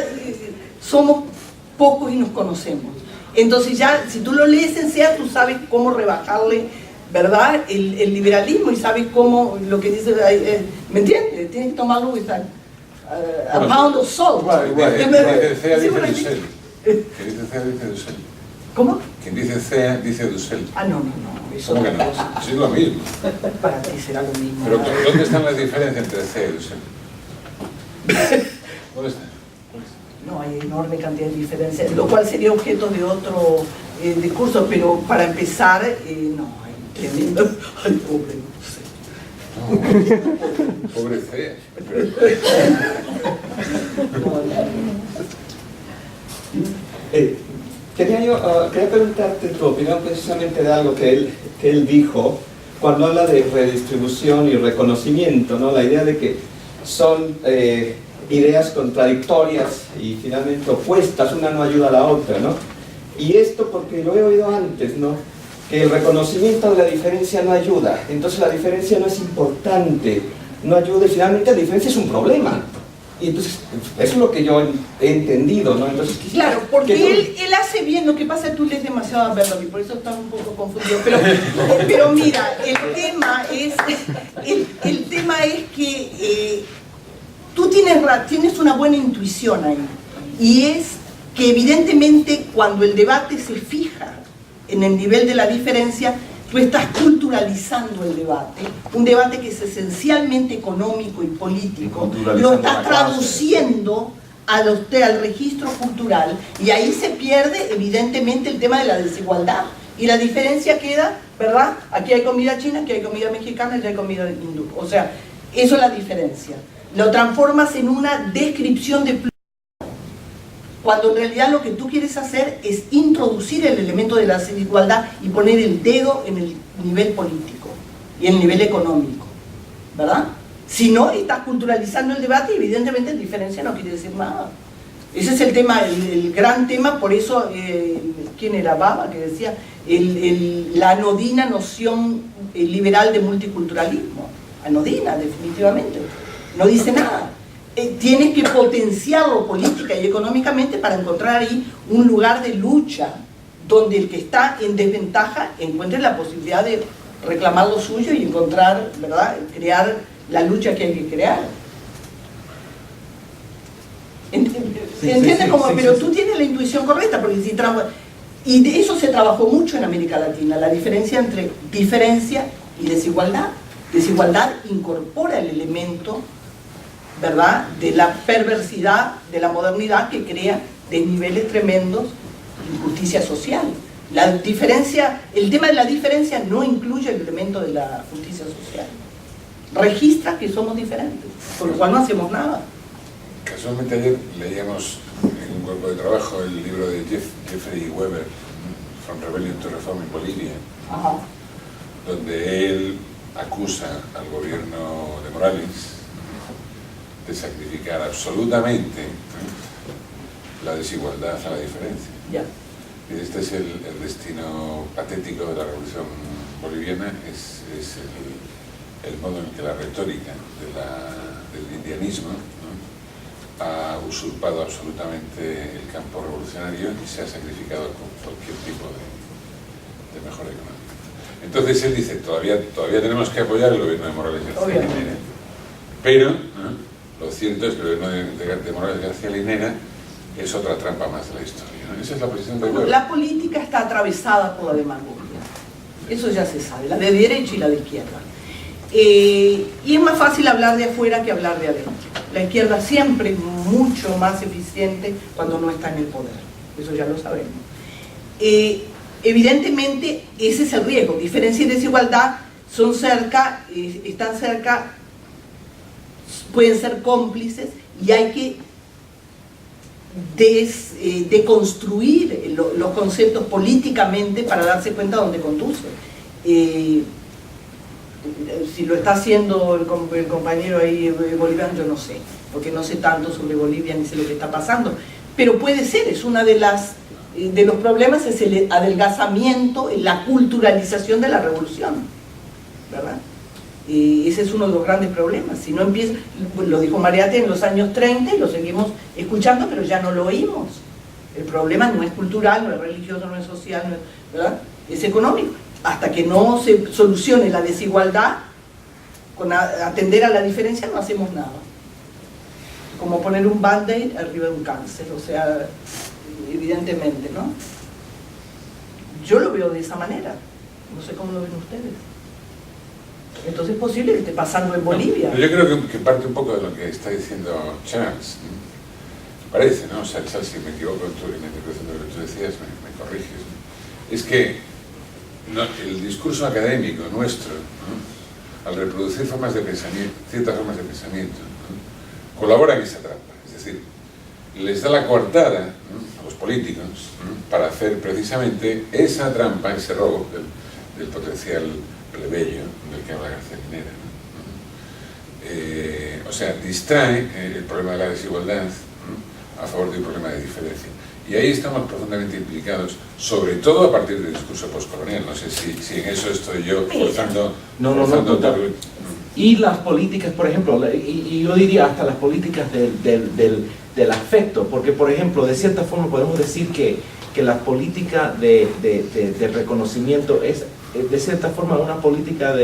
somos pocos y nos conocemos. Entonces ya, si tú lo lees en Sea, tú sabes cómo rebajarle, ¿verdad?, el liberalismo, y sabes cómo, lo que dice, ¿me entiendes? Tienes que tomarlo with a pound of salt.
Igual, Sea dice Dussel. Quien dice Sea dice Dussel.
¿Cómo?
Quien dice Sea dice Dussel.
Ah, no, es
¿Cómo que
otra
no?
cosa.
Sí, es lo mismo.
Para ti será lo mismo.
Pero ¿dónde están las diferencias entre Sea y Dussel? ¿Dónde están?
No, hay enorme cantidad de diferencias, lo cual sería objeto de otro discurso, pero para empezar, no, hay tremendo. Ay, pobre, no sé.
No, pobre Sea.
Quería preguntarte tu opinión precisamente de algo que él dijo cuando habla de redistribución y reconocimiento, ¿no? La idea de que son ideas contradictorias y finalmente opuestas, una no ayuda a la otra, ¿no? Y esto porque lo he oído antes, ¿no? Que el reconocimiento de la diferencia no ayuda, entonces la diferencia no es importante, no ayuda y finalmente la diferencia es un problema. Y entonces, eso es lo que yo he entendido, ¿no? Entonces,
claro, porque él hace bien, lo que pasa es que tú lees demasiado a Berlioz, y por eso estás un poco confundido, pero mira, el tema es que tú tienes una buena intuición ahí, y es que evidentemente cuando el debate se fija en el nivel de la diferencia, tú estás culturalizando el debate, un debate que es esencialmente económico y político, lo estás traduciendo al registro cultural, y ahí se pierde evidentemente el tema de la desigualdad, y la diferencia queda, ¿verdad? Aquí hay comida china, aquí hay comida mexicana, allá hay comida hindú, o sea, eso es la diferencia. Lo transformas en una descripción de cuando en realidad lo que tú quieres hacer es introducir el elemento de la desigualdad y poner el dedo en el nivel político y en el nivel económico, ¿verdad? Si no, estás culturalizando el debate y evidentemente la diferencia no quiere decir nada. Ese es el tema, el gran tema, por eso, ¿quién era? Baba, que decía, la anodina noción liberal de multiculturalismo. Anodina, definitivamente. No dice nada. Tienes que potenciarlo política y económicamente para encontrar ahí un lugar de lucha donde el que está en desventaja encuentre la posibilidad de reclamar lo suyo y encontrar, ¿verdad?, crear la lucha que hay que crear. ¿Entiendes? Pero tú tienes la intuición correcta, porque y de eso se trabajó mucho en América Latina, la diferencia entre diferencia y desigualdad. Desigualdad incorpora el elemento, ¿verdad?, de la perversidad de la modernidad que crea desniveles tremendos de injusticia social. La diferencia, el tema de la diferencia no incluye el elemento de la justicia social. Registra que somos diferentes, con lo cual no hacemos nada.
Casualmente ayer leíamos en un grupo de trabajo el libro de Jeffrey Weber, From Rebellion to Reform in Bolivia, donde él acusa al gobierno de Morales de sacrificar absolutamente la desigualdad a la diferencia.
Ya.
Y este es el destino patético de la revolución boliviana, es el modo en que la retórica del indianismo, ¿no?, ha usurpado absolutamente el campo revolucionario y se ha sacrificado con cualquier tipo de mejora económica. Entonces él dice, todavía tenemos que apoyar el gobierno de Morales García Linera, pero lo cierto es que el gobierno de Morales García Linera es otra trampa más de la historia, ¿no? Esa es la posición de Weber.
La política está atravesada por la demagogia, eso ya se sabe, la de derecha y la de izquierda. Y es más fácil hablar de afuera que hablar de adentro. La izquierda siempre es mucho más eficiente cuando no está en el poder, eso ya lo sabemos. Evidentemente ese es el riesgo, diferencia y desigualdad son cerca, están cerca, pueden ser cómplices, y hay que deconstruir los conceptos políticamente para darse cuenta de dónde conduce. Si lo está haciendo el compañero ahí boliviano, yo no sé, porque no sé tanto sobre Bolivia ni sé lo que está pasando, pero puede ser, es una de los problemas, es el adelgazamiento, la culturalización de la revolución, ¿verdad? Ese es uno de los grandes problemas. Si no empieza, lo dijo Mariátegui en los años 30 y lo seguimos escuchando, pero ya no lo oímos. El problema no es cultural, no es religioso, no es social, no es, ¿verdad? Es económico. Hasta que no se solucione la desigualdad, con atender a la diferencia, no hacemos nada. Como poner un band-aid arriba de un cáncer, o sea, evidentemente, ¿no? Yo lo veo de esa manera, no sé cómo lo ven ustedes. Entonces es posible que esté pasando en Bolivia.
Yo creo que parte un poco de lo que está diciendo Charles, ¿no? Parece, ¿no? O sea, Charles, si me equivoco en la interpretación de lo que tú decías, me corriges, ¿no? Es que el discurso académico nuestro, ¿no? Al reproducir formas de pensamiento, ciertas formas de pensamiento, ¿no? Colabora en esa trampa, es decir, les da la coartada, ¿no? A los políticos, ¿no? Para hacer precisamente esa trampa, ese robo del potencial plebeyo del que habla García Linera, ¿no? O sea, distrae el problema de la desigualdad, ¿no? A favor de un problema de diferencia. Y ahí estamos profundamente implicados, sobre todo a partir del discurso postcolonial. No sé si en eso estoy yo forzando...
Y las políticas, por ejemplo, y yo diría hasta las políticas del afecto, porque, por ejemplo, de cierta forma podemos decir que la política de reconocimiento es, de cierta forma, una política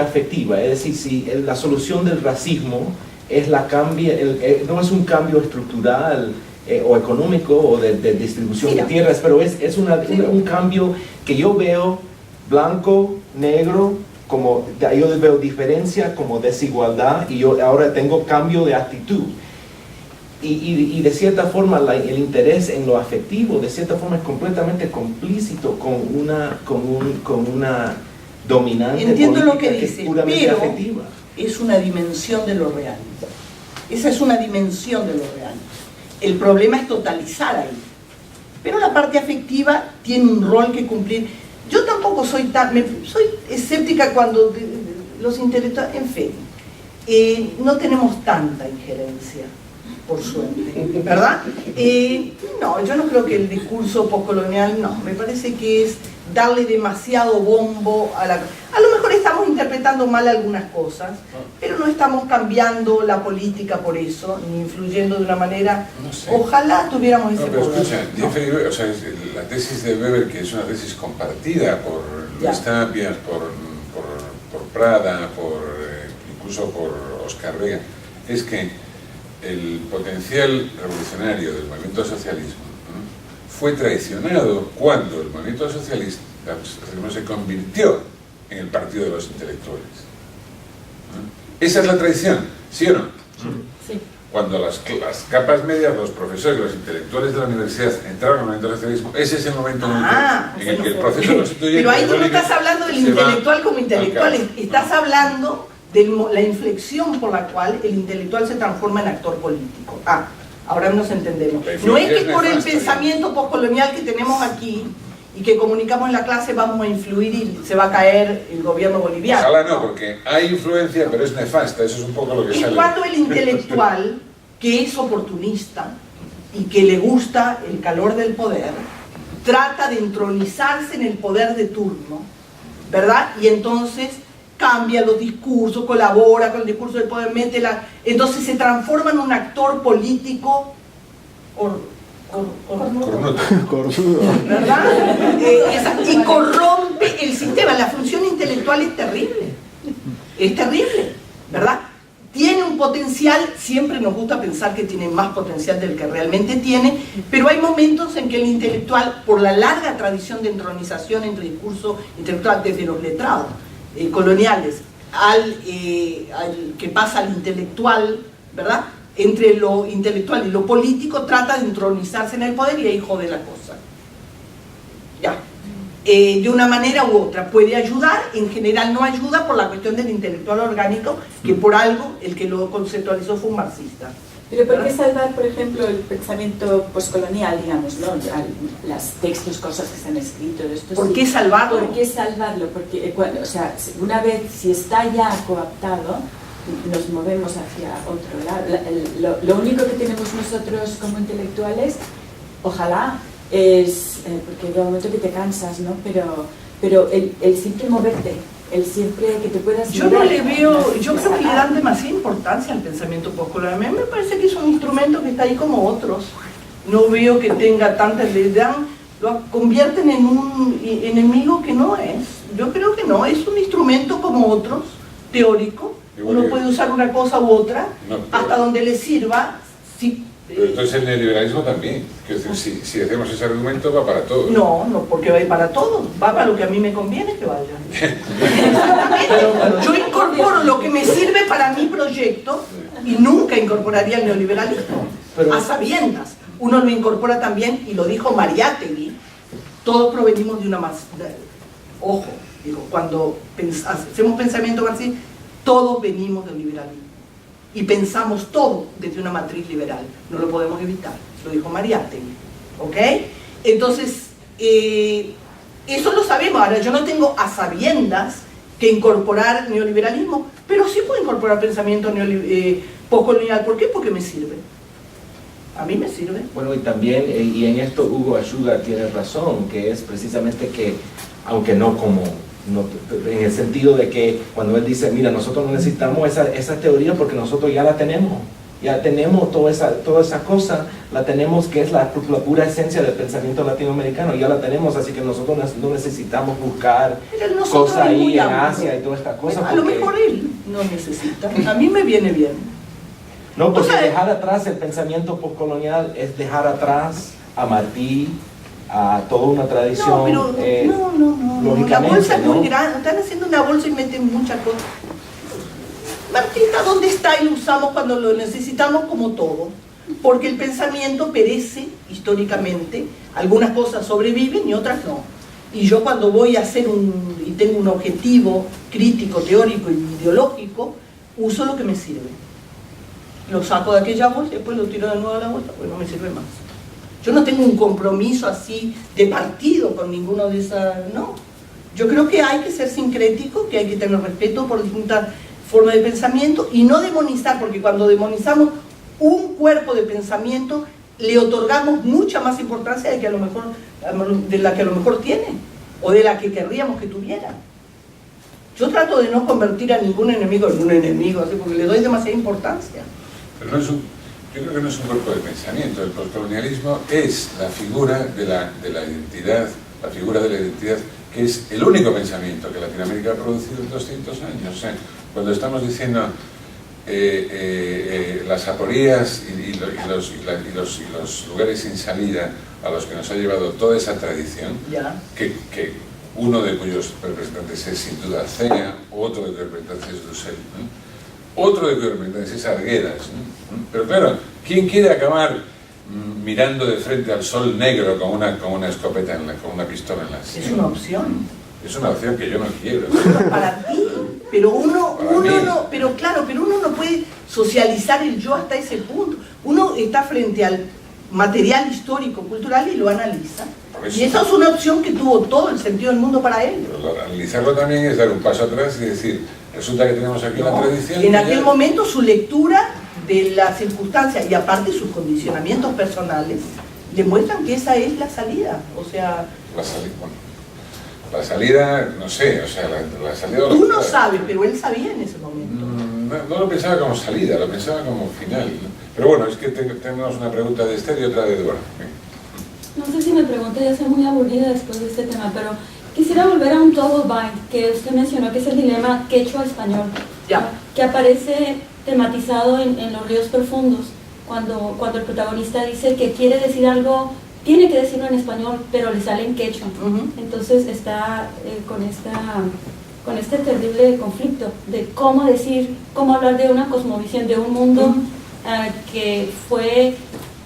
afectiva. Es decir, si la solución del racismo es no es un cambio estructural o económico o de distribución de tierras, pero es un cambio que yo veo blanco, negro, como yo veo diferencia como desigualdad, y yo ahora tengo cambio de actitud. Y de cierta forma el interés en lo afectivo, de cierta forma, es completamente complícito con una dominante.
Entiendo
política
lo que dice,
es puramente
pero
afectiva.
Es una dimensión de lo real. Esa es una dimensión de lo real. El problema es totalizar ahí. Pero la parte afectiva tiene un rol que cumplir. Yo tampoco soy escéptica cuando los intelectuales, en fin, no tenemos tanta injerencia, por suerte, ¿verdad? No, yo no creo que el discurso postcolonial, no, me parece que es darle demasiado bombo a lo mejor estamos interpretando mal algunas cosas, pero no estamos cambiando la política por eso, ni influyendo de una manera,
no sé.
Ojalá tuviéramos ese
pero
poder.
escucha, Jeffrey Weber, o sea, la tesis de Weber, que es una tesis compartida por Luis Tapias, por Prada, incluso por Oscar Vega, es que el potencial revolucionario del movimiento socialismo, ¿no? Fue traicionado cuando el movimiento socialista se convirtió en el partido de los intelectuales, ¿no? Esa es la traición, ¿sí o no?
Sí.
Cuando las capas medias, los profesores, los intelectuales de la universidad entraron al movimiento socialismo, ese es el momento en el que el proceso constituyente...
Pero ahí tú no estás hablando del intelectual como intelectual, estás hablando de la inflexión por la cual el intelectual se transforma en actor político. Ahora nos entendemos. No es que por el pensamiento postcolonial que tenemos aquí y que comunicamos en la clase vamos a influir y se va a caer el gobierno boliviano.
Ojalá no, porque hay influencia, pero es nefasta, eso es un poco lo que
sale. Es cuando el intelectual, que es oportunista y que le gusta el calor del poder, trata de entronizarse en el poder de turno, ¿verdad? Y entonces cambia los discursos, colabora con el discurso del poder, entonces se transforma en un actor político
cornudo,
¿verdad? Y corrompe el sistema. La función intelectual es terrible, ¿verdad? Tiene un potencial, siempre nos gusta pensar que tiene más potencial del que realmente tiene, pero hay momentos en que el intelectual, por la larga tradición de entronización entre discurso intelectual desde los letrados coloniales al que pasa al intelectual, ¿verdad? Entre lo intelectual y lo político, trata de entronizarse en el poder y ahí jode la cosa. Ya. De una manera u otra puede ayudar, en general no ayuda por la cuestión del intelectual orgánico, que por algo el que lo conceptualizó fue un marxista.
Pero ¿por qué salvar, por ejemplo, el pensamiento postcolonial, digamos, ¿no? Los textos, cosas que se han escrito de estos?
¿Por qué salvarlo?
¿Por qué salvarlo? Porque, o sea, una vez, si está ya coaptado, nos movemos hacia otro lado. Lo único que tenemos nosotros como intelectuales, ojalá, es, porque llega un momento que te cansas, ¿no? Pero el siempre moverte, el siempre que te puedas
yo no
mover,
le veo, yo creo que le dan demasiada importancia al pensamiento postcolonial. A mí me parece que es un instrumento que está ahí como otros. No veo que tenga tanta, lo convierten en un enemigo que no es. Yo creo que no, es un instrumento como otros, teórico. Uno puede usar una cosa u otra, hasta donde le sirva. Sí.
Pero entonces el neoliberalismo también, que es decir, si hacemos ese argumento va para todo.
No, no, porque va a ir para todo, va para lo que a mí me conviene que vaya. Yo incorporo lo que me sirve para mi proyecto y nunca incorporaría el neoliberalismo, a sabiendas. Uno lo incorpora también, y lo dijo Mariátegui, todos provenimos de una ojo, digo, cuando hacemos pensamiento marxista, todos venimos del liberalismo. Y pensamos todo desde una matriz liberal, no lo podemos evitar, lo dijo Mariátegui, ¿ok? Entonces, eso lo sabemos. Ahora, yo no tengo a sabiendas que incorporar neoliberalismo, pero sí puedo incorporar pensamiento postcolonial. ¿Por qué? Porque me sirve. A mí me sirve.
Bueno, y también, y en esto Hugo Ashuga tiene razón, que es precisamente que, aunque no como... No, en el sentido de que cuando él dice, mira, nosotros no necesitamos esa teoría porque nosotros ya la tenemos toda esa cosa, la tenemos, que es la pura esencia del pensamiento latinoamericano, ya la tenemos, así que nosotros no necesitamos buscar cosas ahí en Asia y toda esta cosa.
A lo mejor él no necesita, a mí me viene bien.
No, porque dejar atrás el pensamiento postcolonial es dejar atrás a Martí, a toda una tradición.
No, pero no. La bolsa es muy grande, están haciendo una bolsa y meten muchas cosas. Martí está donde está y lo usamos cuando lo necesitamos, como todo. Porque el pensamiento perece históricamente, algunas cosas sobreviven y otras no. Y yo cuando voy a hacer y tengo un objetivo crítico, teórico y ideológico, uso lo que me sirve. Lo saco de aquella bolsa y después lo tiro de nuevo a la bolsa, pues no me sirve más. Yo no tengo un compromiso así de partido con ninguno de esas, no. Yo creo que hay que ser sincrético, que hay que tener respeto por distintas formas de pensamiento y no demonizar, porque cuando demonizamos un cuerpo de pensamiento le otorgamos mucha más importancia de la que a lo mejor tiene o de la que querríamos que tuviera. Yo trato de no convertir a ningún enemigo en un enemigo, así, porque le doy demasiada importancia.
Pero no es yo creo que no es un cuerpo de pensamiento. El postcolonialismo es la figura de la identidad, la figura de la identidad, que es el único pensamiento que Latinoamérica ha producido en 200 años. Cuando estamos diciendo las aporías y los lugares sin salida a los que nos ha llevado toda esa tradición, que uno de cuyos representantes es sin duda Cea, otro de cuyos representantes es Dussel, otro de cuyos representantes es Arguedas, pero claro, ¿quién quiere acabar mirando de frente al sol negro con una escopeta, con una pistola en la sien?
Es una opción.
Es una opción que yo no quiero.
Para ti, pero uno no puede socializar el yo hasta ese punto. Uno está frente al material histórico, cultural y lo analiza. Y esa es una opción que tuvo todo el sentido del mundo para él.
Pero analizarlo también es dar un paso atrás y decir, resulta que tenemos aquí una tradición.
Y en aquel momento su lectura de las circunstancias y aparte sus condicionamientos personales demuestran que esa es la salida. O sea,
la salida, no sé, o sea, la salida...
Tú no sabes, pero él sabía en ese momento.
No lo pensaba como salida, lo pensaba como final. Pero bueno, es que tenemos una pregunta de Esther y otra de Débora.
No sé si me pregunto, ya soy muy aburrida después de este tema, pero quisiera volver a un double bind que usted mencionó, que es el dilema quechua-español, que aparece tematizado en Los ríos profundos, cuando el protagonista dice que quiere decir algo, tiene que decirlo en español, pero le sale en quechua. Entonces está con este terrible conflicto de cómo decir, cómo hablar de una cosmovisión, de un mundo que fue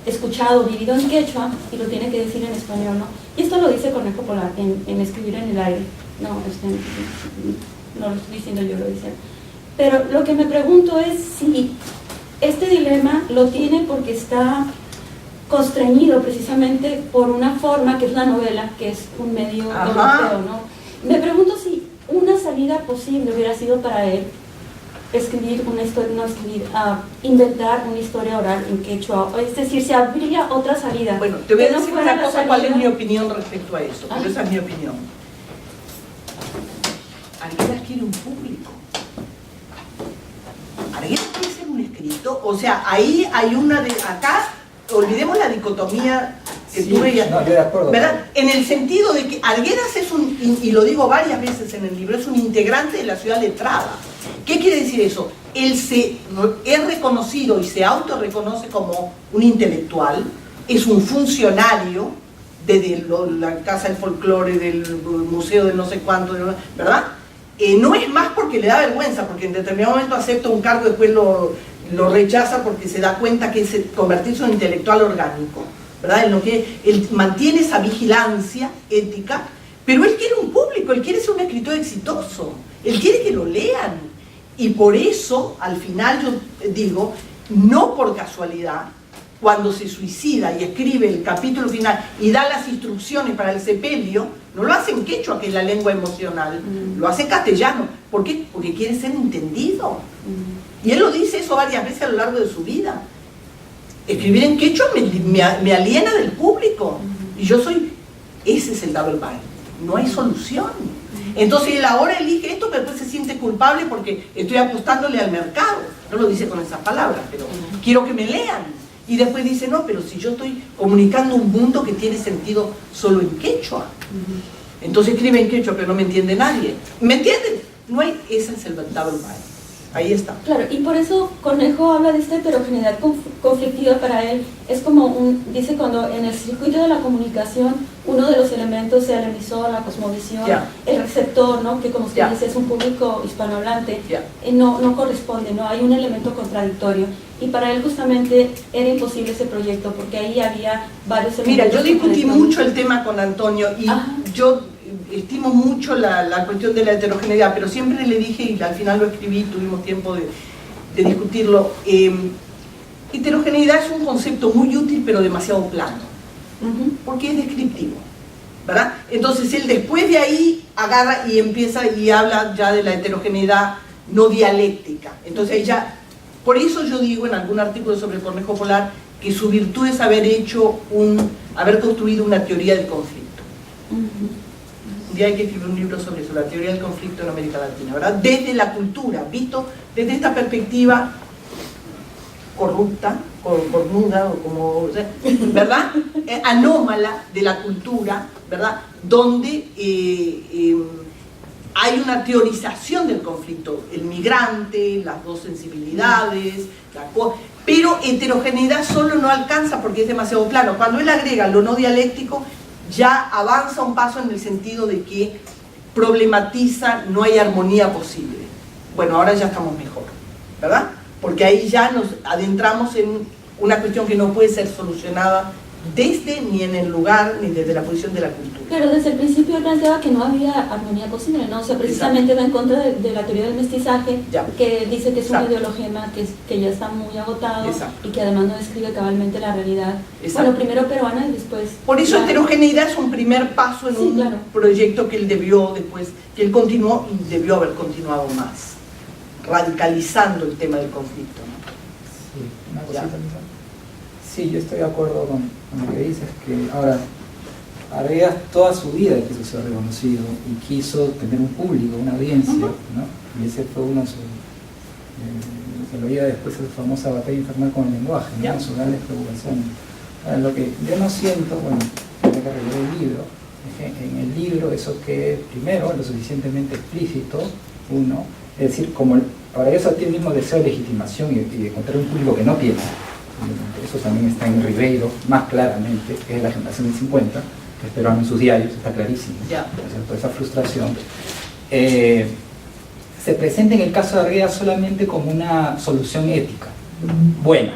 escuchado, vivido en quechua, y lo tiene que decir en español, ¿no? Y esto lo dice Cornejo Polar en Escribir en el aire. No lo estoy diciendo yo, lo dice. Pero lo que me pregunto es si este dilema lo tiene porque está constreñido precisamente por una forma que es la novela, que es un medio europeo, ¿no? Me pregunto si una salida posible hubiera sido para él escribir una historia, inventar una historia oral en quechua, es decir, si habría otra salida.
Bueno, te voy a
que no
decir
fuera
una
la
cosa, cuál es
salida-
mi opinión respecto a eso, pero esa es mi opinión. Arguedas quiere un público. Arguedas quiere ser un escritor, o sea, ahí hay una de... Acá, olvidemos la dicotomía que
Sí,
tú veías,
no, yo de acuerdo.
¿verdad? En el sentido de que Arguedas es un, y lo digo varias veces en el libro, es un integrante de la ciudad letrada. ¿Qué quiere decir eso? Él es reconocido y se autorreconoce como un intelectual, es un funcionario de la Casa del Folclore, del Museo de no sé cuánto, ¿verdad? No es más porque le da vergüenza, porque en determinado momento acepta un cargo y después lo rechaza porque se da cuenta que es convertirse en un intelectual orgánico, ¿verdad? Él mantiene esa vigilancia ética, pero él quiere un público, él quiere ser un escritor exitoso, él quiere que lo lean. Y por eso, al final yo digo, no por casualidad, cuando se suicida y escribe el capítulo final y da las instrucciones para el sepelio, no lo hace en quechua, que es la lengua emocional, lo hace en castellano. ¿Por qué? Porque quiere ser entendido. Y él lo dice eso varias veces a lo largo de su vida. Escribir en quechua me aliena del público. Y yo soy... Ese es el double bind. No hay solución. Entonces él ahora elige esto, pero después se siente culpable porque estoy apostándole al mercado. No lo dice con esas palabras, pero quiero que me lean. Y después dice, no, pero si yo estoy comunicando un mundo que tiene sentido solo en quechua. Entonces escribe en quechua, pero no me entiende nadie. ¿Me entienden? No hay, ese es el double bind. Ahí está.
Claro, y por eso Cornejo habla de esta heterogeneidad conflictiva para él. Es como dice cuando en el circuito de la comunicación uno de los elementos sea el emisor, la cosmovisión, el receptor, ¿no? Que como usted dice es un público hispanohablante, no corresponde, ¿no? Hay un elemento contradictorio. Y para él justamente era imposible ese proyecto porque ahí había varios elementos.
Mira, yo discutí mucho el tema con Antonio y yo estimo mucho la cuestión de la heterogeneidad, pero siempre le dije, y al final lo escribí, tuvimos tiempo de discutirlo, heterogeneidad es un concepto muy útil pero demasiado plano, porque es descriptivo, ¿verdad? Entonces él después de ahí agarra y empieza y habla ya de la heterogeneidad no dialéctica. Entonces ahí ya, por eso yo digo en algún artículo sobre Cornejo Polar que su virtud es haber construido una teoría del conflicto. Un día hay que escribir un libro sobre eso, la teoría del conflicto en América Latina, ¿verdad? Desde la cultura, visto desde esta perspectiva corrupta, cornuda, o como, ¿verdad? Anómala de la cultura, ¿verdad? Donde hay una teorización del conflicto, el migrante, las dos sensibilidades, pero heterogeneidad solo no alcanza porque es demasiado plano. Cuando él agrega lo no dialéctico, ya avanza un paso en el sentido de que problematiza, no hay armonía posible. Bueno, ahora ya estamos mejor, ¿verdad? Porque ahí ya nos adentramos en una cuestión que no puede ser solucionada ni en el lugar, ni desde la posición de la cultura.
Pero desde el principio él planteaba que no había armonía posible, ¿no? O sea, precisamente va en contra de la teoría del mestizaje, que dice que es un ideologema que ya está muy agotado y que además no describe cabalmente la realidad. Bueno, primero peruana y después...
Por eso heterogeneidad es un primer paso en un proyecto que él debió después, que él continuó y debió haber continuado más, radicalizando el tema del conflicto, ¿no?
Sí, una cosita. Sí, yo estoy de acuerdo con lo que dices, que ahora Arguedas toda su vida quiso ser reconocido y quiso tener un público, una audiencia, ¿no? Y ese fue uno de sus... se lo oía después de su famosa batalla infernal con el lenguaje, ¿no? Sus grandes preocupaciones. Ahora, lo que yo no siento, bueno, desde que relevé el libro, es que en el libro eso que primero lo suficientemente explícito, uno, es decir, como Arguedas tiene el mismo deseo de legitimación y de encontrar un público que no tiene. Eso también está en Ribeiro, más claramente, que es la generación del 50, que es peruano en sus diarios, está clarísimo, ¿no? Esa frustración. Se presenta en el caso de Arguedas solamente como una solución ética, buena,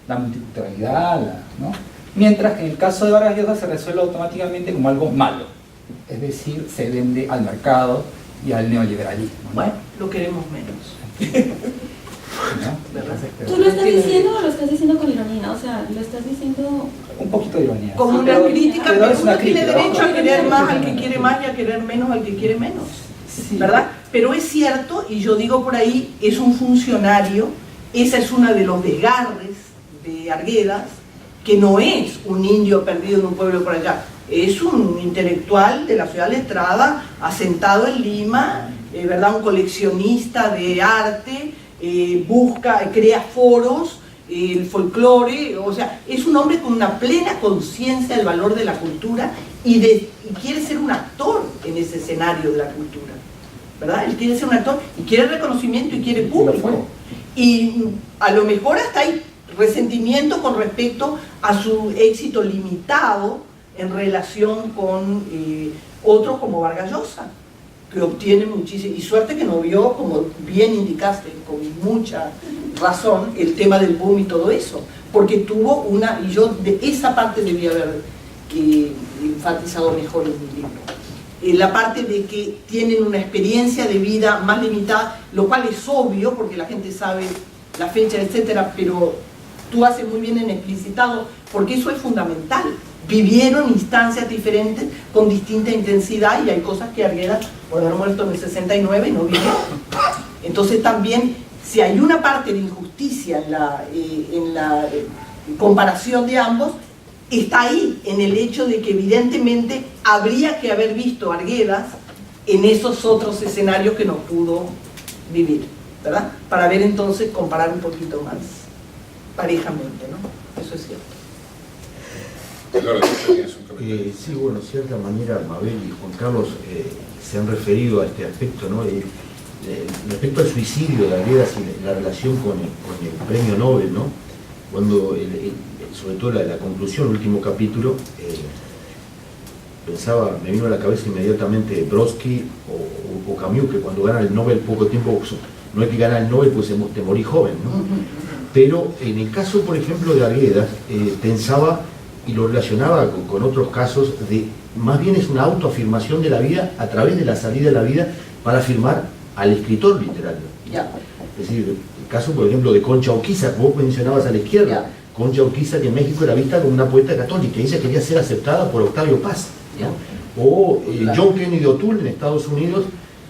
la multiculturalidad, ¿no? Mientras que en el caso de Vargas Llosa se resuelve automáticamente como algo malo, es decir, se vende al mercado y al neoliberalismo, ¿no?
Bueno, lo queremos menos.
¿no? Entonces,
¿Tú lo estás diciendo o lo estás diciendo con ironía? O sea, lo estás diciendo...
un poquito de ironía.
Como
Sí,
una
pero-
crítica,
pero
pero
es
uno
una
tiene
crítica,
derecho a
ojo.
querer más al que quiere más y a querer menos al que quiere menos,
Sí.
¿verdad? Pero es cierto, y yo digo por ahí, es un funcionario, esa es una de los desgarres de Arguedas, que no es un indio perdido en un pueblo por allá, es un intelectual de la ciudad letrada, asentado en Lima, ¿verdad? Un coleccionista de arte, crea foros, el folclore, o sea, es un hombre con una plena conciencia del valor de la cultura y quiere ser un actor en ese escenario de la cultura, ¿verdad? Él quiere ser un actor y quiere reconocimiento y quiere público. Y a lo mejor hasta hay resentimiento con respecto a su éxito limitado en relación con otros como Vargas Llosa, que obtiene muchísimo, y suerte que no vio, como bien indicaste, con mucha razón, el tema del boom y todo eso, porque tuvo y yo de esa parte debía haber enfatizado mejor en mi libro. La parte de que tienen una experiencia de vida más limitada, lo cual es obvio, porque la gente sabe la fecha, etcétera, pero tú haces muy bien en explicitado, porque eso es fundamental. Vivieron instancias diferentes con distinta intensidad y hay cosas que Arguedas, por haber muerto en el 69, no vivió. Entonces también, si hay una parte de injusticia en la comparación de ambos, está ahí, en el hecho de que evidentemente habría que haber visto a Arguedas en esos otros escenarios que no pudo vivir, ¿verdad? Para ver entonces, comparar un poquito más parejamente, ¿no? Eso es cierto.
Sí, bueno, de cierta manera Mabel y Juan Carlos se han referido a este aspecto, ¿no? Respecto al suicidio de Arguedas y la relación con el premio Nobel, ¿no? Cuando, sobre todo la conclusión, el último capítulo, me vino a la cabeza inmediatamente Brodsky o Camus, que cuando ganan el Nobel poco tiempo, no es que ganan el Nobel, pues te morí joven, ¿no? Pero en el caso, por ejemplo, de Arguedas, pensaba y lo relacionaba con otros casos de, más bien es una autoafirmación de la vida a través de la salida de la vida para afirmar al escritor literario. Es decir, el caso, por ejemplo, de Concha Urquiza, vos mencionabas a la izquierda, Concha Urquiza, que en México era vista como una poeta católica, y ella quería ser aceptada por Octavio Paz, ¿no? O John Kennedy O'Toole en Estados Unidos,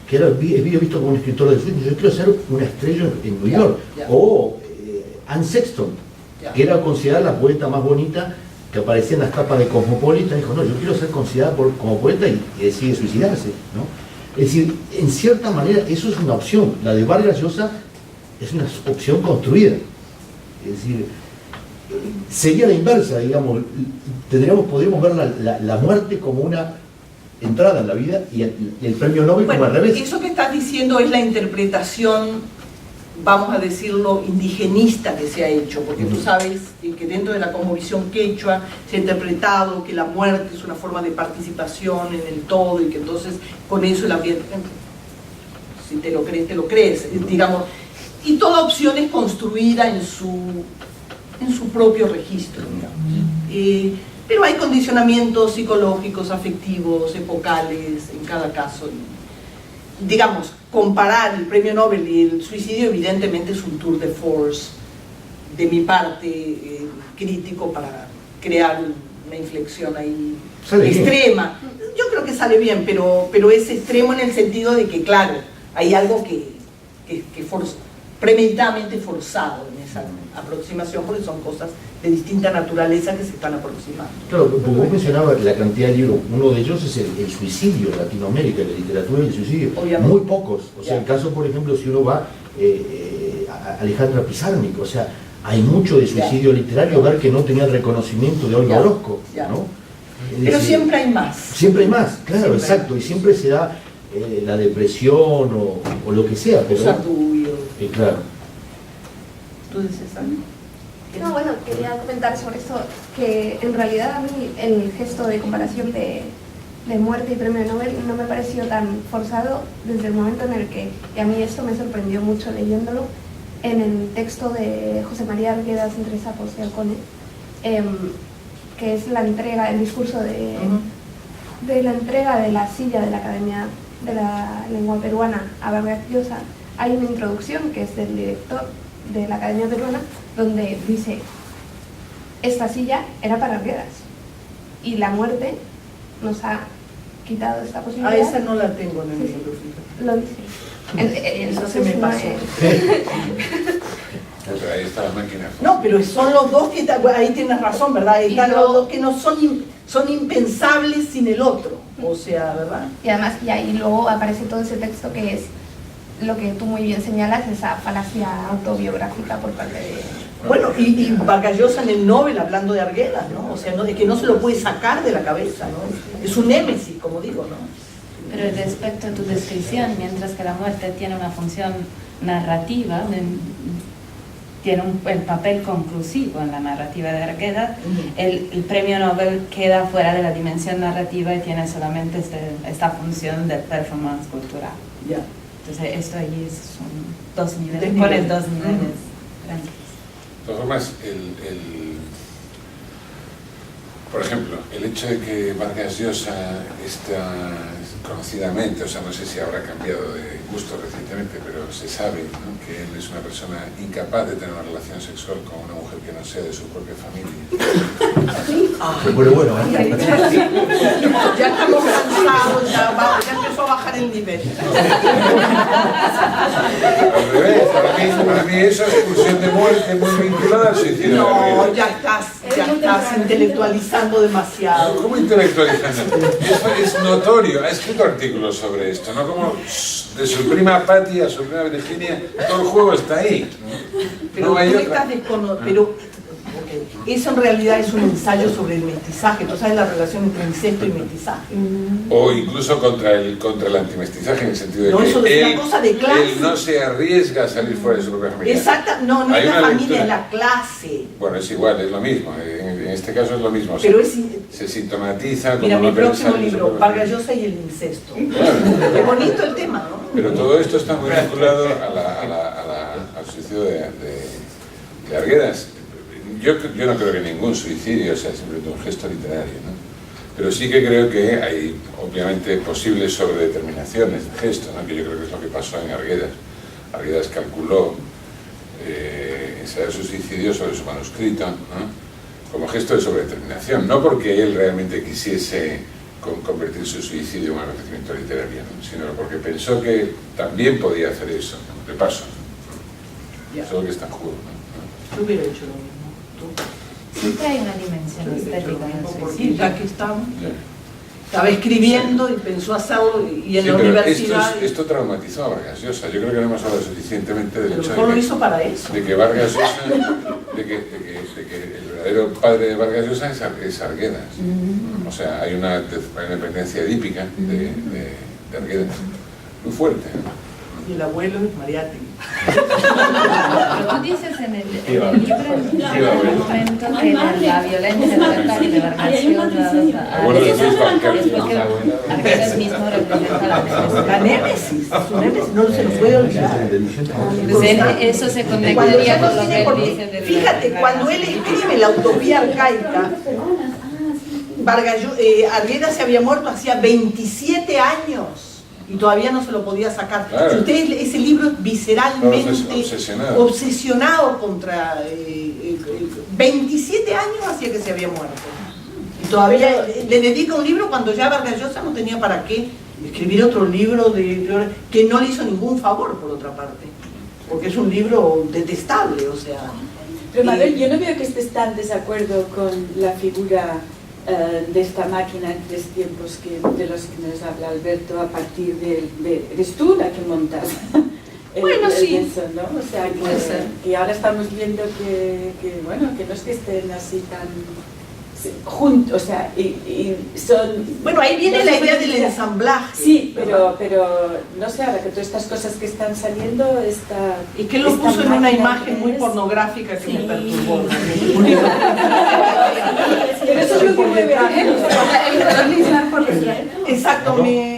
que es visto como un escritor de sueños, yo quiero ser una estrella en New York. O Anne Sexton, que era considerada la poeta más bonita que aparecía en las tapas de Cosmopolitan, dijo, no, yo quiero ser considerada como poeta y decide suicidarse, ¿no? Es decir, en cierta manera eso es una opción. La de Vargas Llosa es una opción construida. Es decir, sería la inversa, digamos, podríamos ver la muerte como una entrada en la vida y el premio Nobel como al revés.
Eso que estás diciendo es la interpretación, vamos a decirlo, indigenista que se ha hecho, porque tú sabes que dentro de la cosmovisión quechua se ha interpretado que la muerte es una forma de participación en el todo y que entonces con eso el ambiente, si te lo crees, digamos, y toda opción es construida en su propio registro, digamos. Pero hay condicionamientos psicológicos, afectivos, epocales en cada caso. Digamos, comparar el premio Nobel y el suicidio evidentemente es un tour de force de mi parte crítico para crear una inflexión ahí extrema. Yo creo que sale bien, pero es extremo en el sentido de que, claro, hay algo que premeditadamente forzado en esa aproximación, porque son cosas de distinta naturaleza que se están aproximando.
Claro, porque vos mencionabas la cantidad de libros, uno de ellos es el suicidio en Latinoamérica, la literatura y el suicidio.
Obviamente.
Muy pocos. O sea, el caso, por ejemplo, si uno va a Alejandra Pizarnik, o sea, hay mucho de suicidio literario, ver que no tenía el reconocimiento de Olga Orozco, ¿no?
Pero siempre hay más.
Siempre hay más, claro,
Siempre
exacto, y siempre se da la depresión o lo que sea, pero... claro.
¿Tú dices algo?
No, bueno, quería comentar sobre esto, que en realidad a mí el gesto de comparación de muerte y premio Nobel no me pareció tan forzado desde el momento en el que, y a mí esto me sorprendió mucho leyéndolo, en el texto de José María Arguedas Entre sapos y halcones, que es la entrega, el discurso de la entrega de la silla de la Academia de la Lengua Peruana a Vargas Llosa. Hay una introducción que es del director de la Academia Peruana, donde dice, esta silla era para Arguedas y la muerte nos ha quitado esta posibilidad.
Esa no la tengo en el libro, fíjate.
Lo dice.
Eso se me pasó.
Pero ahí está la máquina.
No, pero son los dos que, ahí tienes razón, ¿verdad? Están los dos que no son impensables sin el otro, o sea, ¿verdad?
Y además, y ahí luego aparece todo ese texto que es lo que tú muy bien señalas, esa falacia autobiográfica por parte de...
Bueno, y Vargas Llosa en el Nobel hablando de Arguedas, ¿no? O sea, no, es que no se lo puede sacar de la cabeza, ¿no? Es un némesis, como digo, ¿no?
Pero respecto a tu descripción, mientras que la muerte tiene una función narrativa, tiene el papel conclusivo en la narrativa de Arguedas, el premio Nobel queda fuera de la dimensión narrativa y tiene solamente esta función de performance cultural.
Ya.
Entonces esto allí son dos niveles, pones dos niveles grandes.
De todas formas, por ejemplo, el hecho de que Vargas Llosa está conocidamente, o sea, no sé si habrá cambiado de gusto recientemente, pero se sabe, ¿no?, que él es una persona incapaz de tener una relación sexual con una mujer que no sea de su propia familia.
Pero bueno,
Ya estamos cansados, ya empezó a bajar el nivel.
Al revés, para mí eso es pulsión de muerte muy vinculada al suicidio.
No, ya estás intelectualizando demasiado.
¿Cómo intelectualizando? Es notorio, ha escrito artículos sobre esto, ¿no? Como de su prima Patti a su prima Virginia, todo el juego está ahí.
Pero
No hay
tú
otra.
pero eso en realidad es un ensayo sobre el mestizaje. ¿Tú sabes la relación entre incesto y mestizaje?
O incluso contra el antimestizaje, en el sentido de
No, eso
que
es una cosa de clase.
él no se arriesga a salir fuera de su propia familia.
Exacta, no
Hay
es la
una
familia,
lectura.
es la clase.
Bueno, es igual, es lo mismo. En este caso es lo mismo. O sea,
Pero es,
se sintomatiza como
mira, mi
no querer
próximo
salir de su
libro,
propia
Vargas
familia.
Llosa y el incesto.
Claro.
Qué bonito el tema, ¿no?
Pero todo esto está muy vinculado al suicidio de Arguedas. Yo no creo que ningún suicidio sea simplemente un gesto literario, ¿no? Pero sí que creo que hay, obviamente, posibles sobredeterminaciones de gesto, ¿no?, que yo creo que es lo que pasó en Arguedas. Arguedas calculó ensayar su suicidio sobre su manuscrito, ¿no?, como gesto de sobredeterminación, no porque él realmente quisiese convertir su suicidio en un acontecimiento literario, ¿no?, sino porque pensó que también podía hacer eso, de paso.
Ya.
Solo que está en juego, ¿no?
Yo hubiera hecho lo mismo.
Siempre hay una dimensión
Yo hubiera hecho lo
estética en
mismo
el
porque
suicidio.
ya que estamos,
Ya.
estaba escribiendo y pensó hacerlo y en
Sí,
la
pero
universidad...
esto traumatizó a Vargas Llosa. Yo creo que no hemos hablado suficientemente del
Pero
hecho
solo lo
de
hizo para eso.
que Vargas Llosa, de que el verdadero padre de Vargas Llosa es Arguedas. O sea, hay una dependencia edípica de Arguedas muy fuerte, ¿no?
Y el abuelo es Mariátegui.
Pero tú dices en el libro, en algún momento, que la violencia de Vargas Llosa es porque Arguedas mismo representa la némesis.
La némesis, su némesis, no se lo puede olvidar.
Entonces, eso se
Cuando
conectaría
ya
con
no
lo que
tiene
él
por
dice
qué.
de
Fíjate, cuando él escribe la utopía arcaica, Arguedas se había muerto hacía 27 años y todavía no se lo podía sacar.
Claro.
Si ustedes, ese libro es visceralmente
Obsesionado.
obsesionado contra... 27 años hacía que se había muerto. Y todavía le dedica un libro cuando ya Vargas Llosa no tenía para qué escribir otro libro que no le hizo ningún favor, por otra parte. Porque es un libro detestable, o sea...
Pero Mabel, yo no veo que estés tan desacuerdo con la figura de esta máquina en tres tiempos de los que nos habla Alberto a partir de eres tú la que montas
Bueno, sí.
eso, ¿no? O sea, que ahora estamos viendo que no es que estén así tan juntos, o sea, y son...
Bueno, ahí viene
no
la
se
idea
puede
del
decir-
ensamblaje.
Sí,
¿verdad?
pero no sé, ahora que todas estas cosas que están saliendo,
Y que lo
esta
puso en una
máquina
imagen muy
es-
pornográfica que me
Sí.
perturbó.
Pero eso es lo que mueve a él.
Exacto,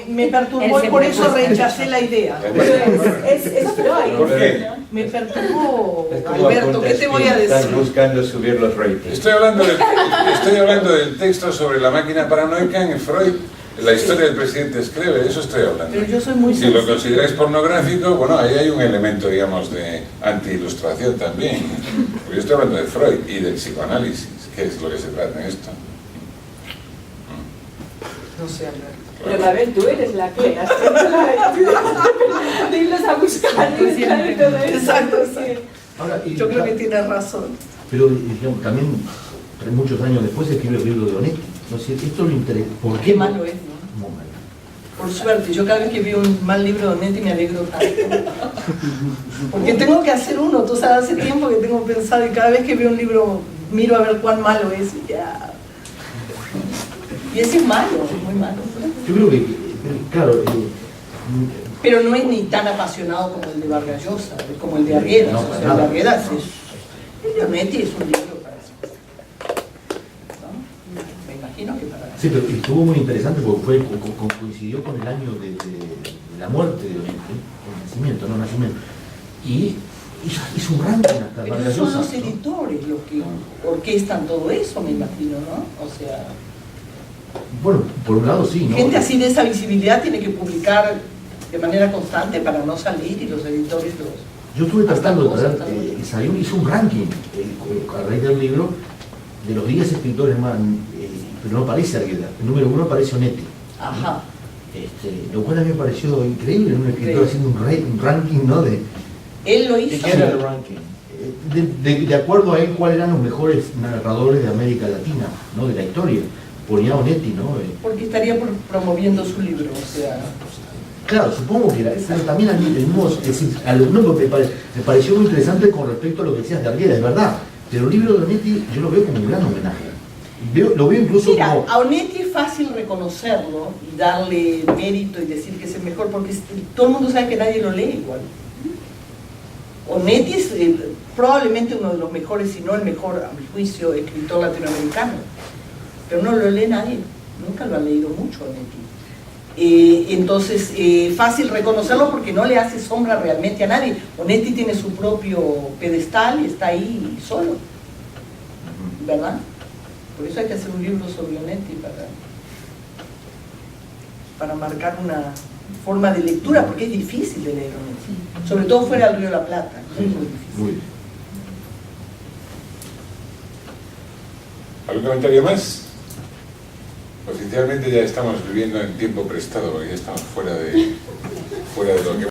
me perturbó y por eso rechacé la idea.
Es Freud.
¿Por qué?
Me perturbó, Alberto, ¿qué te voy a
Están
decir?
buscando subir los ratings.
Estoy hablando del texto sobre la máquina paranoica en Freud. La historia del presidente Escleve, de eso estoy hablando.
Pero yo soy muy
Si lo
sensible.
consideráis pornográfico, bueno, ahí hay un elemento, digamos, de anti-ilustración también. Porque yo estoy hablando de Freud y del psicoanálisis, que es lo que se trata en esto.
No sé, Alberto.
Pero Mabel, tú eres la que has de irlos a buscar y todo eso.
Exacto, sí.
Ahora, y-
Yo creo que tienes razón.
Pero digamos, también, muchos años después, escribe el libro de Onetti. No sé, esto lo interesa. ¿Por
Qué malo es, ¿no?
Muy malo.
Por suerte, yo cada vez que veo un mal libro de Onetti me alegro tanto. Porque tengo que hacer uno, tú sabes, hace tiempo que tengo pensado y cada vez que veo un libro miro a ver cuán malo es y ya. Y ese es malo, es muy malo.
Yo creo que, claro,
Pero no es ni tan apasionado como el de Vargas Llosa, es como el de Arguedas.
No,
O sea, el
nada.
de Arguedas es... El de Onetti es un libro para... ¿no? Me imagino que para...
sí, pero estuvo muy interesante porque coincidió con el año de la muerte de Onetti, el nacimiento, no nacimiento. Y hizo un ranking hasta
Pero
Vargas
son
Llosa,
los
¿no?
editores los que orquestan todo eso, me imagino, ¿no? O sea...
Bueno, por un lado sí, ¿no?
Gente así de esa visibilidad tiene que publicar de manera constante para no salir y los editores los...
Yo estuve tratando de
Hasta
traer,
cosas,
Sayón hizo un ranking a raíz del libro de los 10 escritores más, pero no aparece Arguedas, el número 1 aparece Onetti.
Ajá.
Lo cual a mí me pareció increíble, un escritor
Increíble.
haciendo un ranking, ¿no?
Él lo
¿De
hizo.
qué era el ranking? De acuerdo a él, cuáles eran los mejores narradores de América Latina, ¿no? De la historia. Ponía Onetti, ¿no?
Porque estaría promoviendo su libro, o sea...
Claro, supongo que era, pero también a mí, el modo, es decir, a lo único que me pareció muy interesante con respecto a lo que decías de Arguedas, es verdad, pero el libro de Onetti yo lo veo como un gran homenaje. Lo veo incluso
Mira,
como...
a Onetti es fácil reconocerlo y darle mérito y decir que es el mejor, porque todo el mundo sabe que nadie lo lee igual. Onetti es probablemente uno de los mejores, si no el mejor, a mi juicio, escritor latinoamericano. Pero no lo lee nadie, nunca lo ha leído mucho Onetti. Entonces, fácil reconocerlo porque no le hace sombra realmente a nadie. Onetti tiene su propio pedestal y está ahí solo, ¿verdad? Por eso hay que hacer un libro sobre Onetti para marcar una forma de lectura, porque es difícil de leer Onetti, sobre todo fuera del Río de la Plata, muy difícil.
Muy bien.
¿Algún comentario más? Oficialmente ya estamos viviendo en tiempo prestado, porque ya estamos fuera de lo que